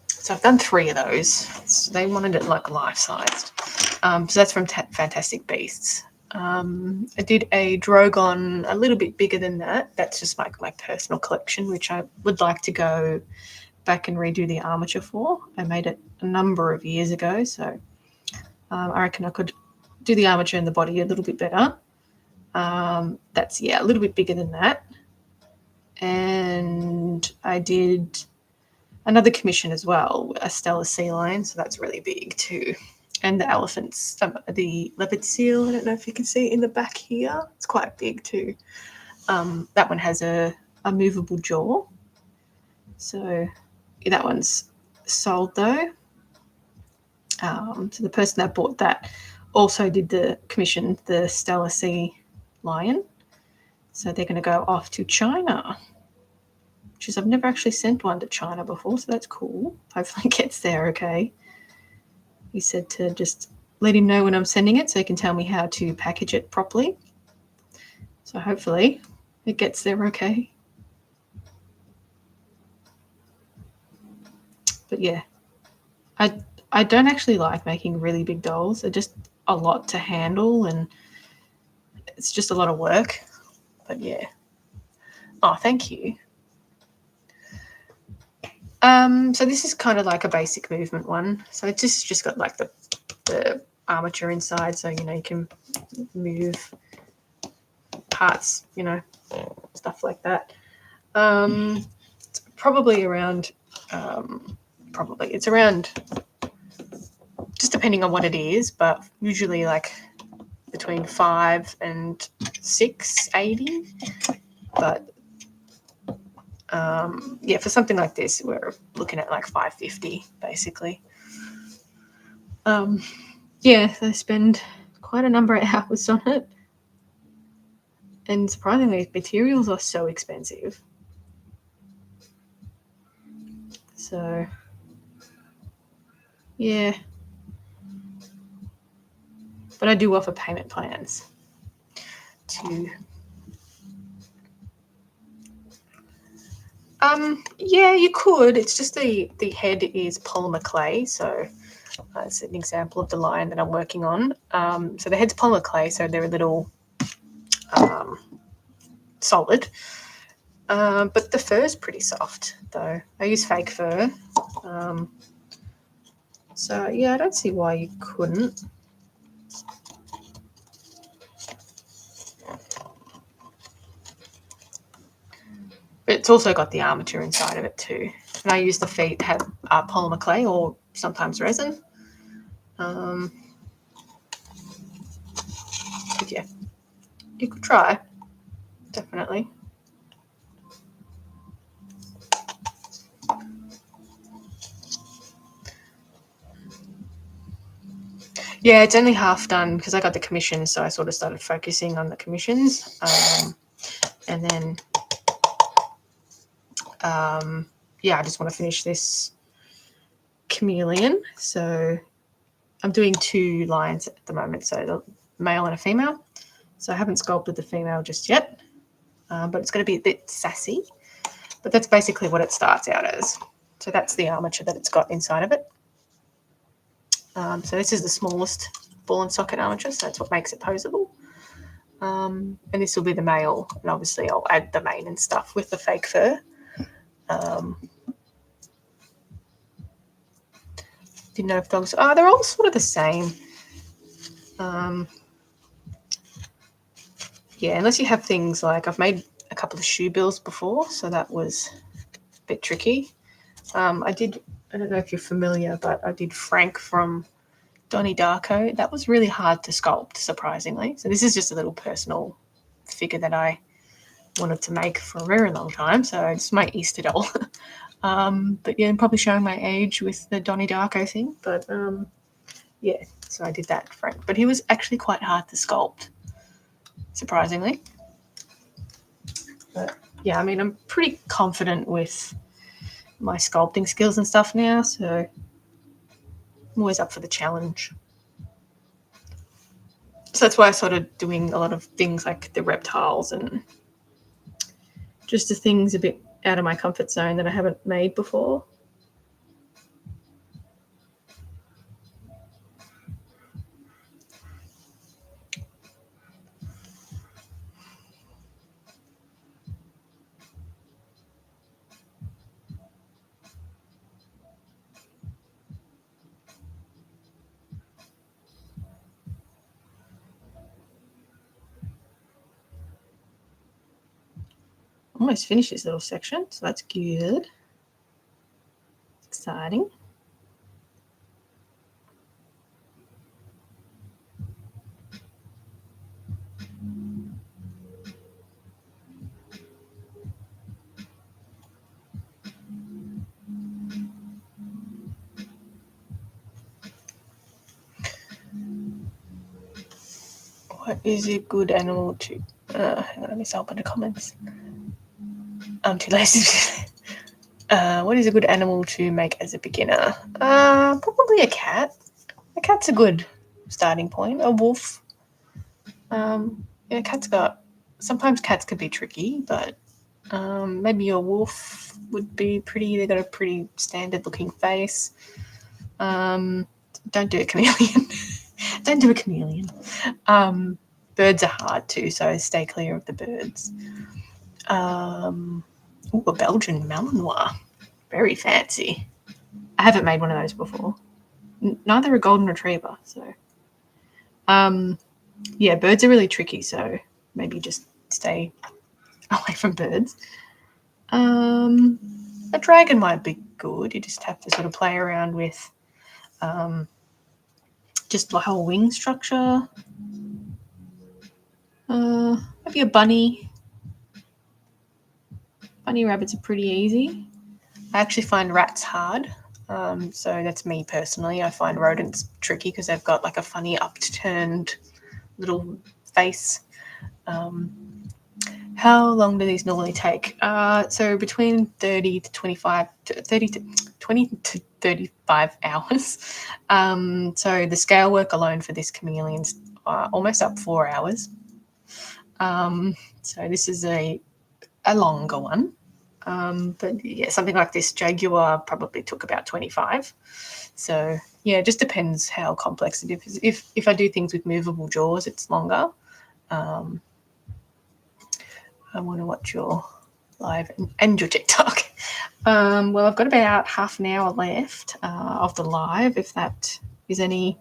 So I've done 3 of those. So they wanted it like life-sized. So that's from Fantastic Beasts. I did a Drogon a little bit bigger than that. That's just my personal collection, which I would like to go back and redo the armature for. I made it a number of years ago, so I reckon I could do the armature and the body a little bit better. That's, a little bit bigger than that. And I did another commission as well, a Stellar Sea Lion, so that's really big too. And the elephants, the leopard seal, I don't know if you can see it in the back here. It's quite big too. That one has a movable jaw. So that one's sold though. So the person that bought that also did the commission, the Stellar Sea Lion. So they're going to go off to China, which is, I've never actually sent one to China before, so that's cool. Hopefully it gets there okay. He said to just let him know when I'm sending it so he can tell me how to package it properly. So hopefully it gets there okay. But yeah, I don't actually like making really big dolls. They're just a lot to handle and it's just a lot of work. But yeah. Oh, thank you. So this is kind of like a basic movement one. So it's just got like the armature inside, so you can move parts, stuff like that. It's probably around it's around, just depending on what it is, but usually like between 5 and 680. But for something like this, we're looking at like 550 basically. I spend quite a number of hours on it, and surprisingly, materials are so expensive. So yeah, but I do offer payment plans too. You could. It's just the head is polymer clay, so that's an example of the line that I'm working on. So the head's polymer clay, so they're a little solid. But the fur's pretty soft, though. I use fake fur. So I don't see why you couldn't. But it's also got the armature inside of it too. And I use the feet that have polymer clay or sometimes resin. But yeah, you could try, definitely. Yeah, it's only half done because I got the commissions, so I sort of started focusing on the commissions. And then, I just want to finish this chameleon. So I'm doing 2 lines at the moment, so the male and a female. So I haven't sculpted the female just yet, but it's going to be a bit sassy. But that's basically what it starts out as. So that's the armature that it's got inside of it. So this is the smallest ball and socket armature, so that's what makes it posable. And this will be the male, and obviously I'll add the mane and stuff with the fake fur. Didn't know if dogs... they're all sort of the same. Unless you have things like... I've made a couple of shoe bills before, so that was a bit tricky. I don't know if you're familiar, but I did Frank from Donnie Darko. That was really hard to sculpt, surprisingly. So this is just a little personal figure that I wanted to make for a very long time. So it's my Easter doll. But I'm probably showing my age with the Donnie Darko thing. But so I did that, Frank. But he was actually quite hard to sculpt, surprisingly. But I'm pretty confident with my sculpting skills and stuff now, so I'm always up for the challenge. So that's why I started doing a lot of things like the reptiles and just the things a bit out of my comfort zone that I haven't made before. Almost finished this little section, so that's good. Exciting. What is a good animal to... hang on, let me open the comments. I'm too lazy. What is a good animal to make as a beginner? Probably a cat. A cat's a good starting point. A wolf. Sometimes cats can be tricky, but maybe a wolf would be pretty. They got a pretty standard looking face. Don't do a chameleon. Don't do a chameleon. Birds are hard too, so stay clear of the birds. A Belgian Malinois. Very fancy. I haven't made one of those before. Neither a golden retriever, so Yeah, birds are really tricky, so maybe just stay away from birds. A dragon might be good. You just have to sort of play around with just the whole wing structure. Maybe a bunny. Bunny rabbits are pretty easy. I actually find rats hard. So that's me personally. I find rodents tricky because they've got like a funny upturned little face. How long do these normally take? So between 30 to 25 to 30 to 20 to 35 hours. So the scale work alone for this chameleon's almost up 4 hours. So this is a longer one. But yeah, something like this jaguar probably took about 25. So yeah, it just depends how complex it is. If I do things with movable jaws, it's longer. I want to watch your live and your TikTok. Well, I've got about half an hour left of the live. If that is any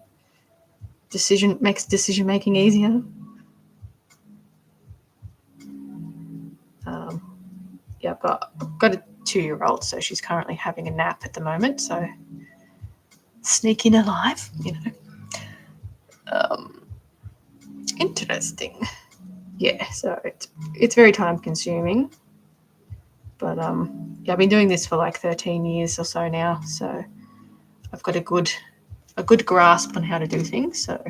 makes decision making easier. Yeah, I've got a 2-year-old, so she's currently having a nap at the moment. So sneak in alive, you know. Interesting. Yeah, so it's very time consuming. But yeah, I've been doing this for like 13 years or so now, so I've got a good grasp on how to do things. So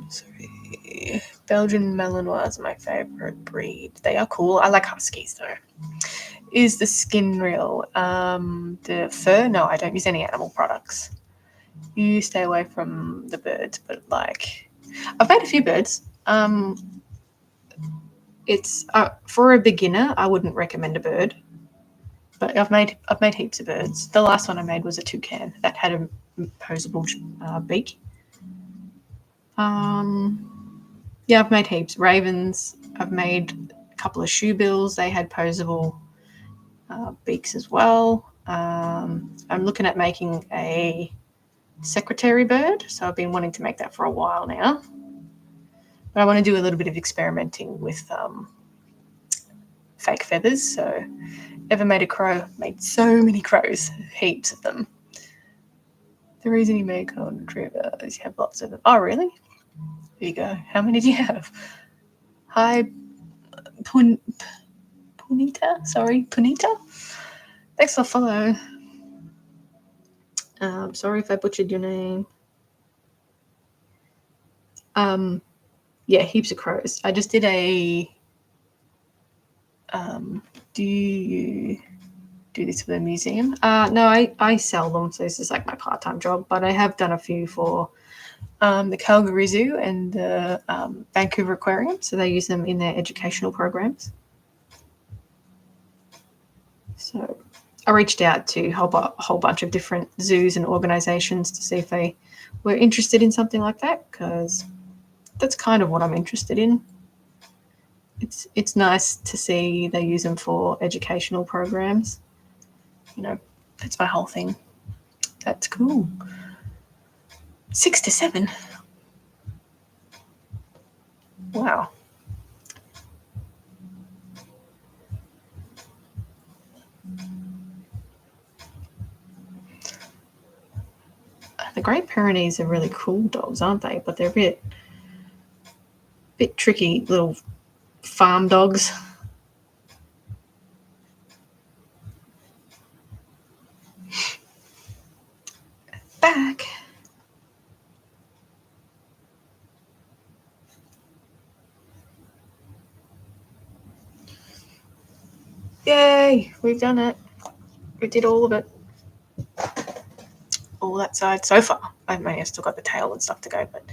sorry. Belgian Malinois is my favorite breed. They are cool. I like huskies though. Is the skin real? The fur? No, I don't use any animal products. You stay away from the birds, but like I've made a few birds. It's for a beginner, I wouldn't recommend a bird. But I've made heaps of birds. The last one I made was a toucan that had a posable beak. Yeah, I've made heaps. Ravens. I've made a couple of shoebills. They had posable beaks as well. I'm looking at making a secretary bird, so I've been wanting to make that for a while now. But I want to do a little bit of experimenting with fake feathers. So, ever made a crow? Made so many crows, heaps of them. The reason you make golden retriever is you have lots of them. Oh, really? There you go. How many do you have? Hi, Punita. Sorry, Punita. Thanks for follow. Sorry if I butchered your name. Yeah, heaps of crows. I just did a. Do you do this for the museum? No, I sell them, so this is like my part-time job. But I have done a few for the Calgary Zoo and the Vancouver Aquarium, so they use them in their educational programs. So I reached out to a whole bunch of different zoos and organisations to see if they were interested in something like that, because that's kind of what I'm interested in. It's nice to see they use them for educational programs. You know, that's my whole thing. That's cool. 6 to 7. Wow. The Great Pyrenees are really cool dogs, aren't they? But they're a bit tricky little farm dogs. Back. Yay, we've done it. We did all of it. All that side so far. I may have still got the tail and stuff to go, but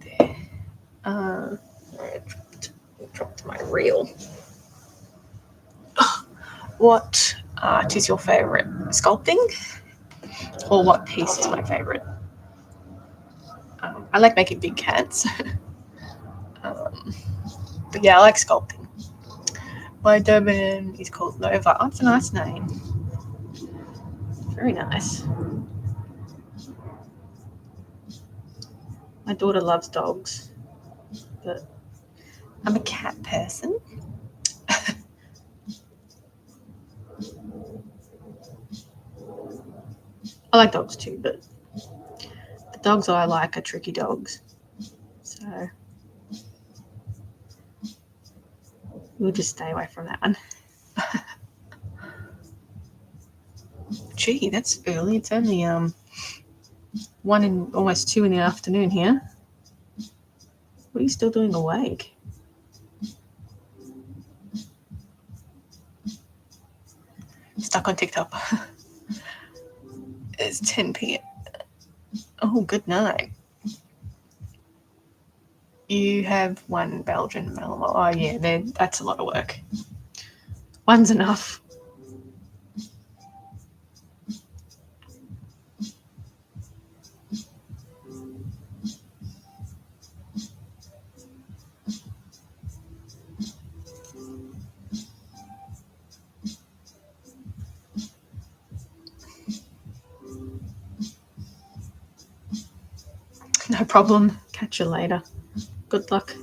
there. I dropped my reel. What art is your favourite? Sculpting? Or what piece is my favourite? I like making big cats. But yeah, I like sculpting. My Doberman is called Nova. Oh, it's a nice name. Very nice. My daughter loves dogs, but I'm a cat person. I like dogs too, but the dogs I like are tricky dogs. So we'll just stay away from that one. Gee, that's early. It's only 1 and almost 2 in the afternoon here. What are you still doing awake? Stuck on TikTok. It's 10 p.m. Oh, good night. You have 1 Belgian Malinois. Oh, yeah, that's a lot of work. 1's enough. No problem. Catch you later. Good luck.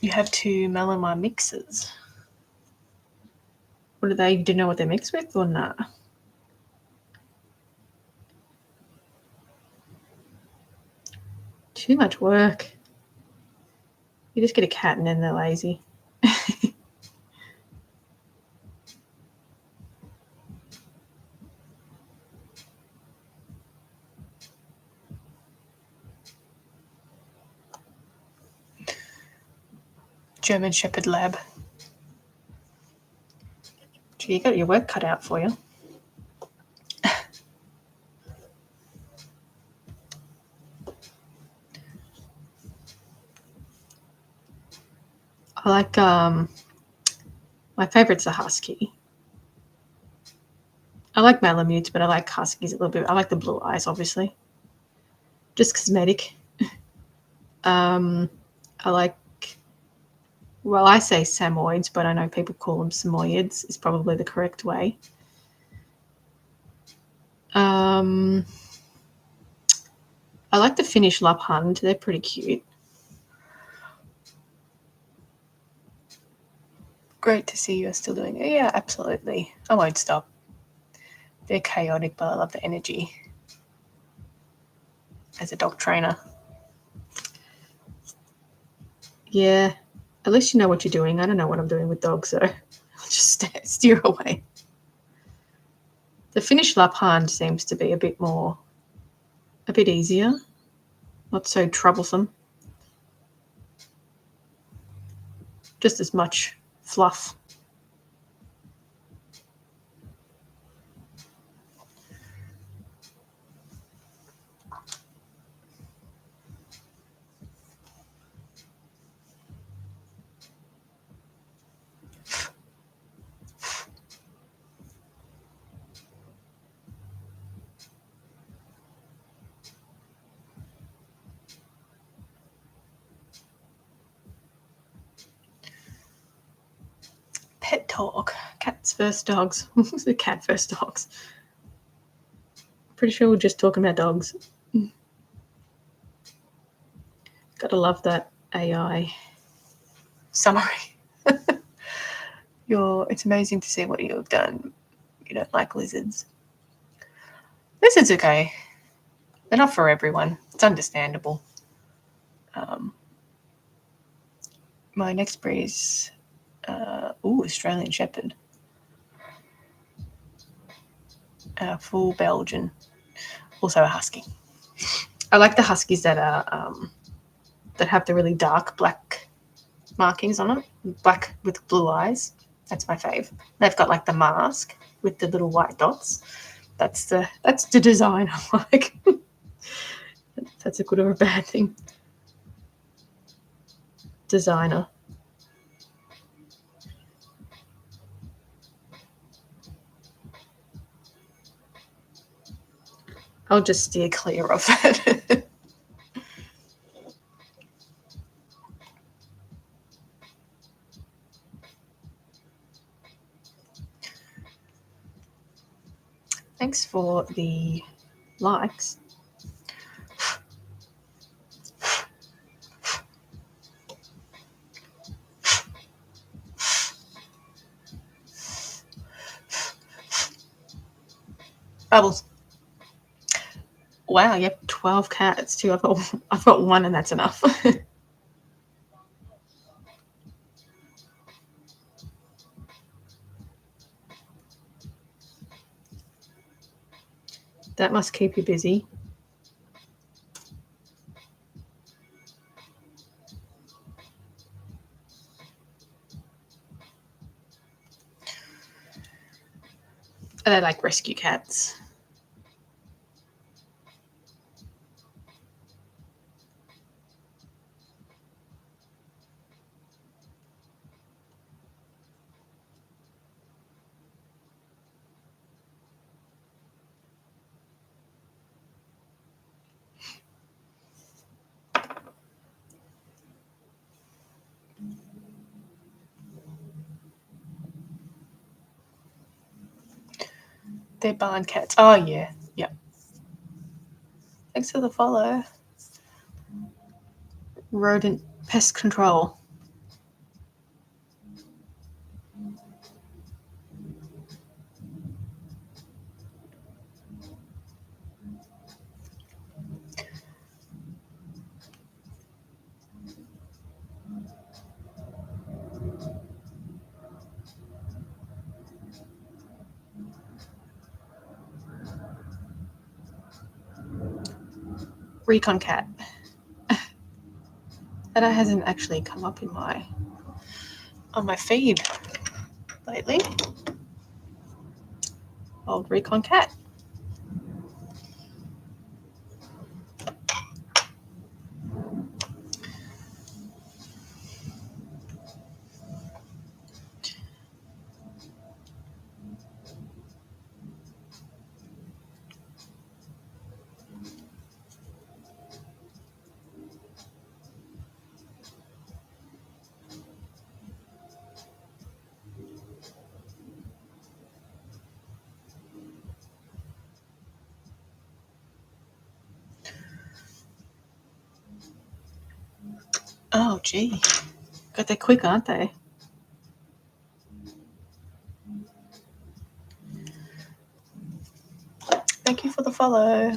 You have 2 Malinois mixes. What are they? Do you know what they're mixed with or not? Too much work. You just get a cat and then they're lazy. German Shepherd Lab. Gee, you got your work cut out for you. I like my favorite's a husky. I like Malamutes, but I like huskies a little bit. I like the blue eyes, obviously. Just cosmetic. I like, well, I say Samoyeds, but I know people call them Samoyeds is probably the correct way. I like the Finnish Lapphund. They're pretty cute. Great to see you're still doing it. Yeah, absolutely. I won't stop. They're chaotic, but I love the energy as a dog trainer. Yeah, at least you know what you're doing. I don't know what I'm doing with dogs, so I'll just steer away. The Finnish Lapphund seems to be a bit easier, not so troublesome. Just as much fluff. Pet talk. Cats versus dogs. The cat versus dogs. Pretty sure we're just talking about dogs. Gotta love that AI summary. It's amazing to see what you've done. You don't like lizards. Lizards okay. They're not for everyone. It's understandable. My next breed is Australian Shepherd. Full Belgian. Also a husky. I like the huskies that are that have the really dark black markings on it, black with blue eyes. That's my fave. They've got like the mask with the little white dots. That's the design I like. That's a good or a bad thing. Designer. I'll just steer clear of it. Thanks for the likes. Bubbles. Wow, you have 12 cats too. I've got one and that's enough. That must keep you busy. Are they like rescue cats? They're barn cats. Oh, yeah. Yep. Thanks for the follow. Rodent pest control. Recon cat. That hasn't actually come up in on my feed lately. Old recon cat. Oh, gee. God, they're quick, aren't they? Thank you for the follow.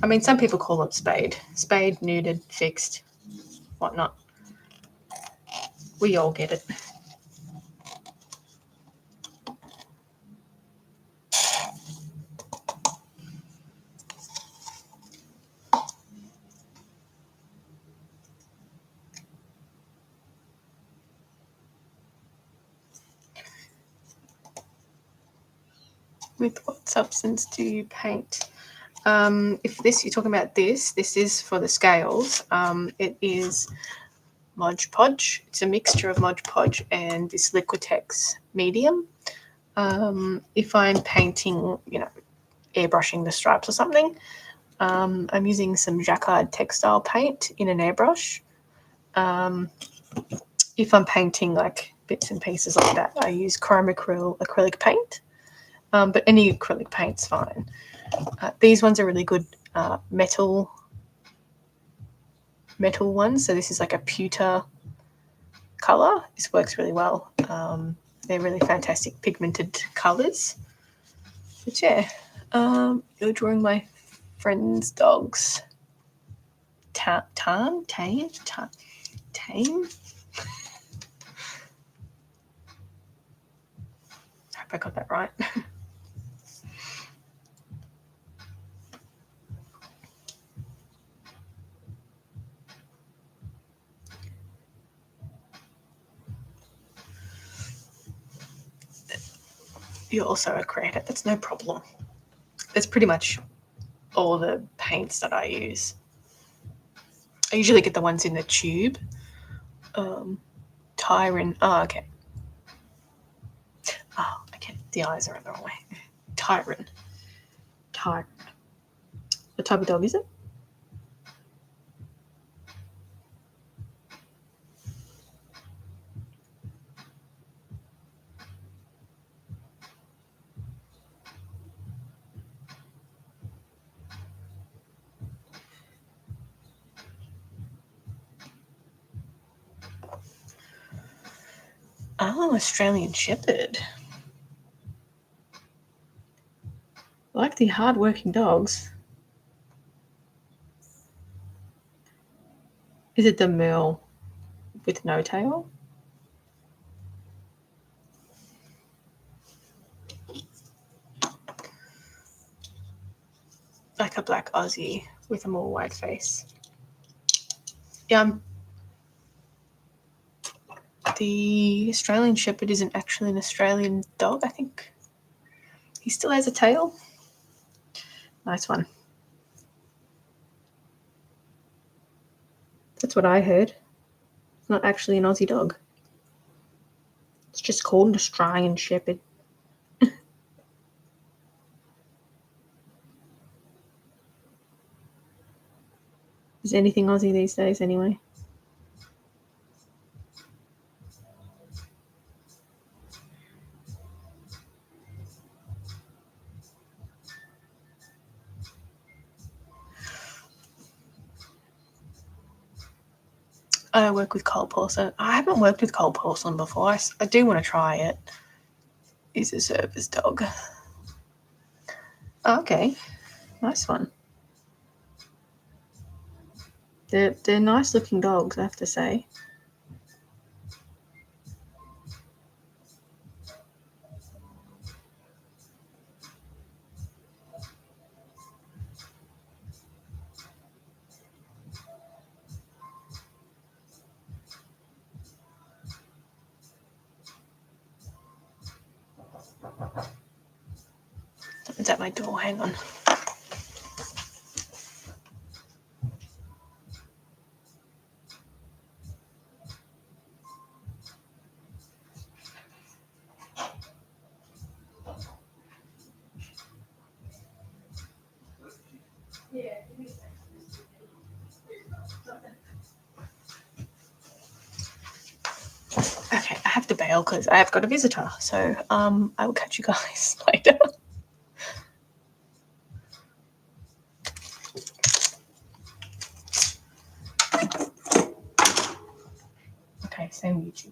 I mean, some people call it spayed. Spayed, neutered, fixed, whatnot. We all get it. With what substance do you paint? If you're talking about this is for the scales. It is Mod Podge. It's a mixture of Mod Podge and this Liquitex medium. If I'm painting, airbrushing the stripes or something, I'm using some Jacquard textile paint in an airbrush. If I'm painting like bits and pieces like that, I use chrome acrylic paint. But any acrylic paint's fine. These ones are really good metal ones. So this is like a pewter colour. This works really well. They're really fantastic pigmented colours. But yeah, you're drawing my friend's dogs. Tame. I hope I got that right. You're also a creator. That's no problem. That's pretty much all the paints that I use. I usually get the ones in the tube. Tyron. Oh, okay. Oh, okay. The eyes are in the wrong way. Tyron. type. What type of dog is it? Oh, Australian Shepherd. I like the hard-working dogs. Is it the Merle with no tail? Like a black Aussie with a more white face. Yeah, the Australian Shepherd isn't actually an Australian dog, I think. He still has a tail. Nice one. That's what I heard. It's not actually an Aussie dog. It's just called an Australian Shepherd. Is anything Aussie these days anyway? I work with cold porcelain. I haven't worked with cold porcelain before. I do want to try it. He's a service dog. Oh, okay, nice one. They're nice looking dogs, I have to say. Someone's at my door. Hang on. Okay, I have to bail because I have got a visitor. So I will catch you guys later. Okay, same YouTube.